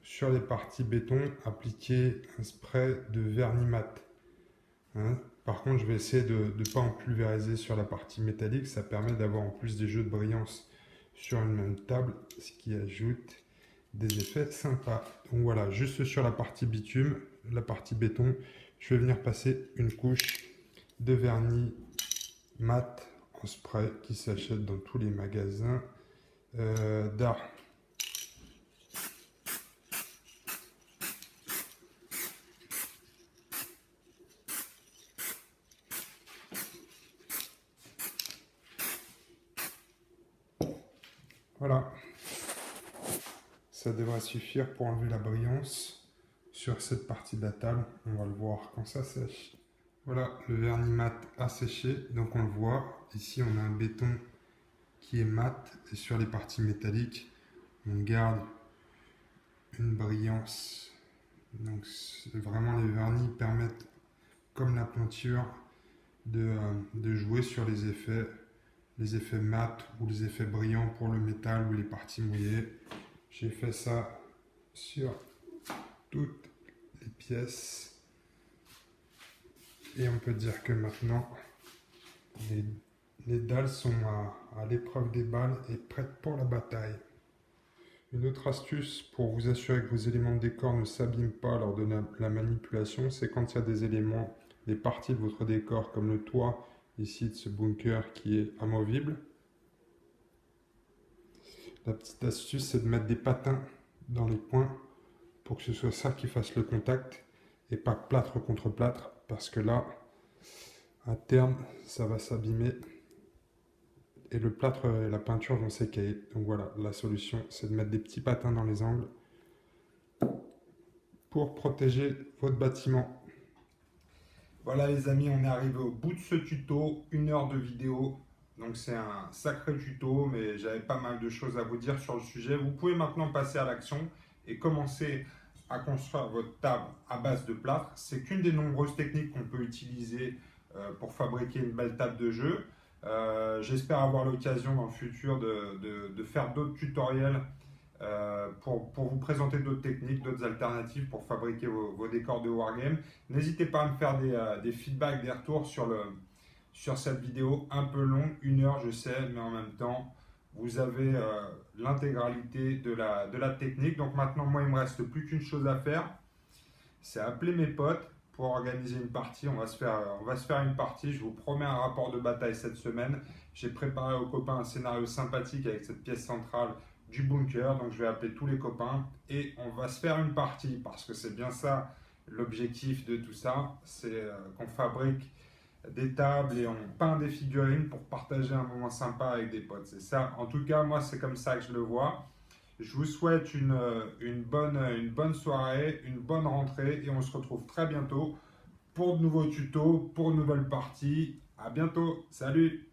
sur les parties béton appliquer un spray de vernis mat. Hein. Par contre, je vais essayer de ne pas en pulvériser sur la partie métallique, ça permet d'avoir en plus des jeux de brillance sur une même table, ce qui ajoute des effets sympas. Donc voilà, juste sur la partie bitume, la partie béton, je vais venir passer une couche de vernis mat en spray qui s'achète dans tous les magasins d'art. Voilà, ça devrait suffire pour enlever la brillance sur cette partie de la table. On va le voir quand ça sèche. Voilà, le vernis mat a séché, donc on le voit. Ici, on a un béton qui est mat et sur les parties métalliques, on garde une brillance. Donc vraiment, les vernis permettent, comme la peinture, de jouer sur les effets mat ou les effets brillants pour le métal ou les parties mouillées. J'ai fait ça sur toutes les pièces. Et on peut dire que maintenant, les dalles sont à l'épreuve des balles et prêtes pour la bataille. Une autre astuce pour vous assurer que vos éléments de décor ne s'abîment pas lors de la manipulation, c'est quand il y a des éléments, des parties de votre décor comme le toit ici de ce bunker qui est amovible. La petite astuce, c'est de mettre des patins dans les coins pour que ce soit ça qui fasse le contact et pas plâtre contre plâtre, parce que là, à terme, ça va s'abîmer et le plâtre et la peinture vont s'écailler. Donc voilà, la solution, c'est de mettre des petits patins dans les angles pour protéger votre bâtiment. Voilà les amis, on est arrivé au bout de ce tuto, 1 heure de vidéo. Donc c'est un sacré tuto, mais j'avais pas mal de choses à vous dire sur le sujet. Vous pouvez maintenant passer à l'action et commencer à construire votre table à base de plâtre. C'est qu'une des nombreuses techniques qu'on peut utiliser pour fabriquer une belle table de jeu. J'espère avoir l'occasion dans le futur de faire d'autres tutoriels pour vous présenter d'autres techniques, d'autres alternatives pour fabriquer vos décors de Wargame. N'hésitez pas à me faire des feedbacks, des retours sur cette vidéo un peu longue, 1 heure je sais, mais en même temps, vous avez l'intégralité de la technique. Donc maintenant, moi, il ne me reste plus qu'une chose à faire, c'est appeler mes potes pour organiser une partie. On va se faire une partie, je vous promets un rapport de bataille cette semaine. J'ai préparé aux copains un scénario sympathique avec cette pièce centrale du bunker, donc je vais appeler tous les copains et on va se faire une partie, parce que c'est bien ça l'objectif de tout ça, c'est qu'on fabrique des tables et on peint des figurines pour partager un moment sympa avec des potes. C'est ça, en tout cas, moi, c'est comme ça que je le vois. Je vous souhaite une bonne soirée, une bonne rentrée et on se retrouve très bientôt pour de nouveaux tutos, pour une nouvelle partie. À bientôt, salut!